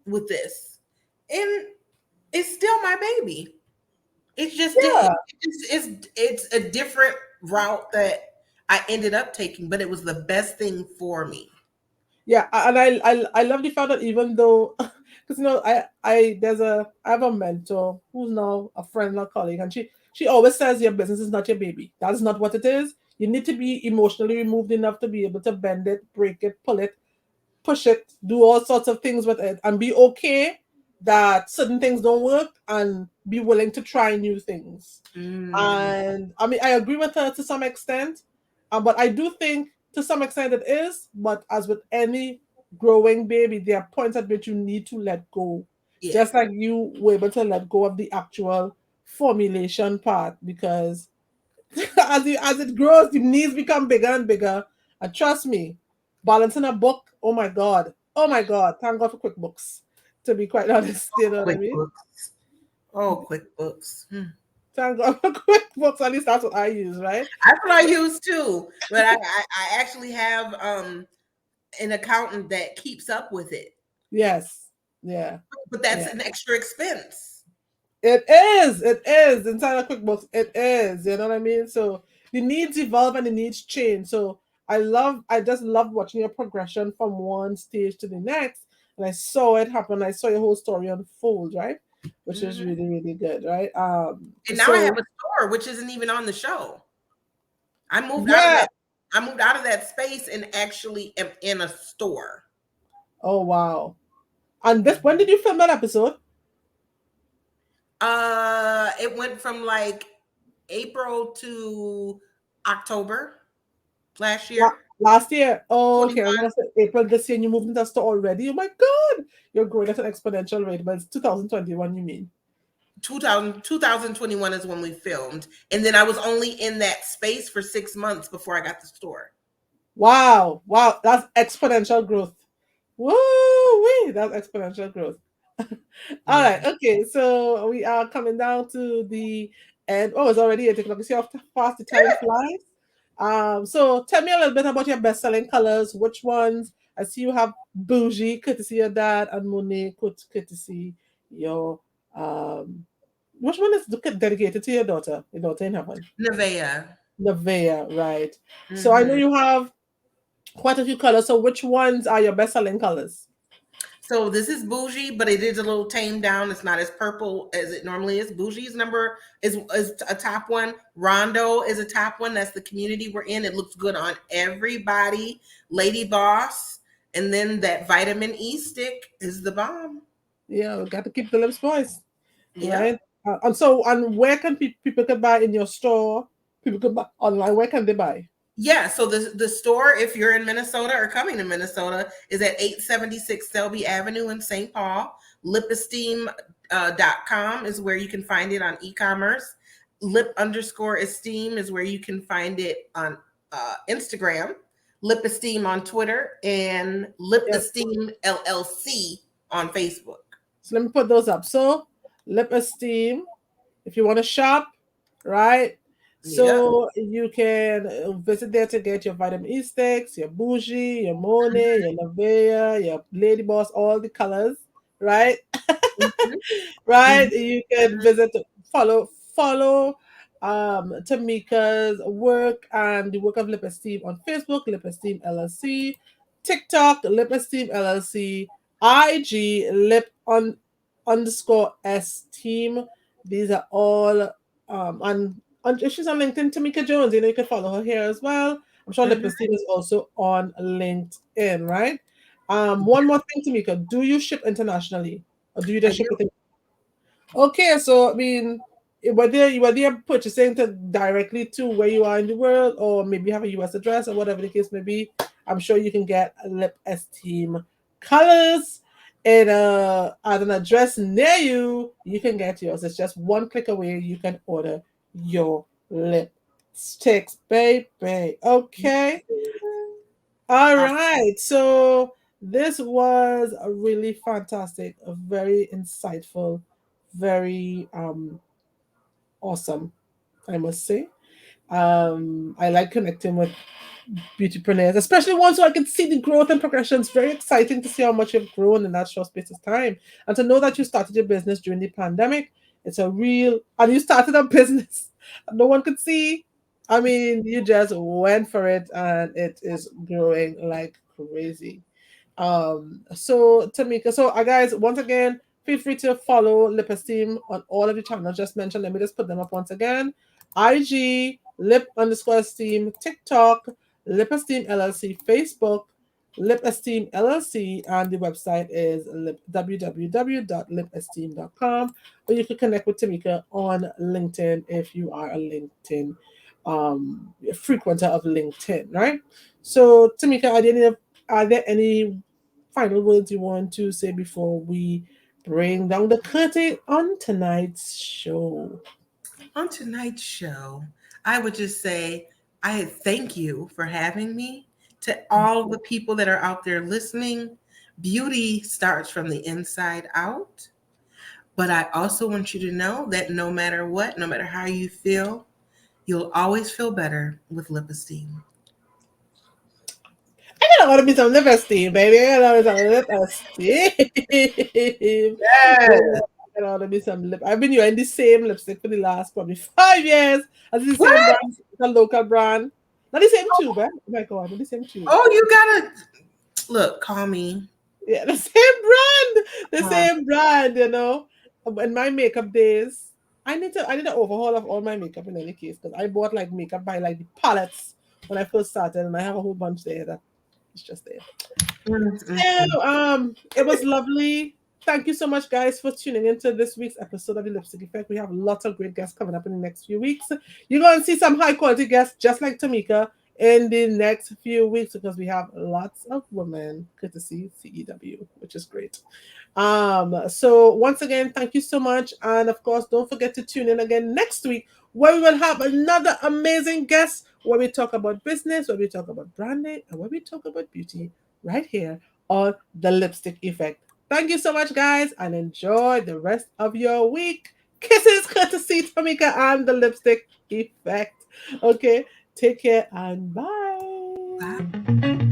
with this. And it's still my baby. It's just Yeah. it's a different route that I ended up taking, but it was the best thing for me. Yeah, and I love the fact that even though because I have a mentor who's now a friend and a colleague, and she always says your business is not your baby. That's not what it is. You need to be emotionally removed enough to be able to bend it, break it, pull it, push it, do all sorts of things with it, and be okay that certain things don't work and be willing to try new things. Mm, And I mean, I agree with her to some extent, but I do think to some extent it is. But as with any growing baby, there are points at which you need to let go, yeah. just like you were able to let go of the actual formulation part because as it grows, the needs become bigger and bigger. And trust me, balancing a book, oh my god, thank God for QuickBooks. To be quite honest, you know what I mean? QuickBooks. Oh, QuickBooks. Thank God for QuickBooks. At least that's what I use, right? That's what I use too. But I actually have an accountant that keeps up with it. Yes. Yeah. But that's Yeah. an extra expense. It is. It is. Inside of QuickBooks, it is. You know what I mean? So the needs evolve and the needs change. So I just love watching your progression from one stage to the next. And I saw it happen. I saw your whole story unfold, right? Which is Mhm. really, really good, right? And now I have So a store, which isn't even on the show. I moved out of yeah. that. I moved out of that space and actually am in a store. Oh wow. And this when did you film that episode? It went from like April to October last year. Last year. Oh, okay. I 21, was gonna say April this year, and you moved into store already. Oh my God, you're growing at an exponential rate. But it's 2021, you mean? 2021 is when we filmed. And then I was only in that space for 6 months before I got the store. Wow, wow, that's exponential growth. Woo, that's exponential growth. All Yeah. right, okay, so we are coming down to the end. Oh, it's already 8 o'clock. You see how fast the time flies? So tell me a little bit about your best-selling colors. Which ones? I see you have Bougie, courtesy your dad, and Monet, courtesy your which one is dedicated to your daughter in heaven? Nevea. Nevaeh, right. So I know Hmm. you have quite a few colors. So which ones are your best-selling colors? So this is Bougie, but it is a little tamed down. It's not as purple as it normally is. Bougie's number is a top one. Rondo is a top one. That's the community we're in. It looks good on everybody. Lady Boss. And then that vitamin E stick is the bomb. Yeah, we got to keep the lips moist, Yep. right? And where can people can buy in your store? People can buy online. Where can they buy? Yeah, so the store, if you're in Minnesota or coming to Minnesota, is at 876 Selby Avenue in St. Paul. Lipesteem.com is where you can find it on e-commerce. Lip_esteem is where you can find it on Instagram. Lip Esteem on Twitter and Lip Yes. Esteem LLC on Facebook. So let me put those up. So Lip Esteem, if you want to shop, right? Yep. So you can visit there to get your vitamin E sticks, your Bougie, your Monet, your Nevaeh, your Lady Boss, all the colors, right? Mhm, Right? mhm, You can visit, follow Tameka's work and the work of Lip Esteem on Facebook, Lip Esteem LLC, TikTok, Lip Esteem LLC, IG, Lip_Esteem. These are all and she's on LinkedIn, Tameka Jones. You can follow her here as well. I'm sure Lip mhm. Esteem is also on LinkedIn, right? One more thing, Tameka. Do you ship internationally? Or do you I just ship do. within? Okay, so I mean, whether you're purchasing to directly to where you are in the world, or maybe you have a US address or whatever the case may be, I'm sure you can get Lip Esteem colors in at an address near you. You can get yours. It's just one click away. You can order your lipsticks, baby. Okay. All Awesome. right. So this was a really fantastic, a very insightful, very awesome, I must say. I like connecting with beautypreneurs, especially ones who I can see the growth and progression. It's very exciting to see how much you've grown in that short space of time. And to know that you started your business during the pandemic, it's a real, and you started a business no one could see. I mean, you just went for it and it is growing like crazy. So Tameka, so guys, once again, feel free to follow Lip Esteem on all of the channels just mentioned. Let me just put them up once again. IG, Lip_Esteem, TikTok, Lip Esteem LLC, Facebook, Lip Esteem LLC, and the website is www.lipesteem.com. Or you can connect with Tameka on LinkedIn if you are a LinkedIn frequenter of LinkedIn, right? So Tameka, are there any final words you want to say before we bring down the curtain on tonight's show? On tonight's show, I would just say I thank you for having me. To all the people that are out there listening, beauty starts from the inside out. But I also want you to know that no matter what, no matter how you feel, you'll always feel better with lip esteem. I gotta order me some lip esteem, baby. I gotta order me some lip esteem. Yes. I gotta order me some lip. I've been using the same lipstick for the last probably 5 years. As the same What? brand, it's a local brand. Not the same tube, eh? Oh my god, not the same tube. Oh, you gotta look, call me. Yeah, the same brand. The Um, same brand, you know. In my makeup days, I need an overhaul of all my makeup in any case because I bought like makeup by like the palettes when I first started, and I have a whole bunch there that it's just there. mm, mm, mm. So it was lovely. Thank you so much, guys, for tuning into this week's episode of the Lipstick Effect. We have lots of great guests coming up in the next few weeks. You're going to see some high quality guests, just like Tameka, in the next few weeks because we have lots of women courtesy CEW, which is great. So once again, thank you so much. And of course, don't forget to tune in again next week where we will have another amazing guest where we talk about business, where we talk about branding, and where we talk about beauty right here on the Lipstick Effect. Thank you so much, guys, and enjoy the rest of your week. Kisses, courtesy Tamika and the Lipstick Effect. Okay, take care and bye. Bye.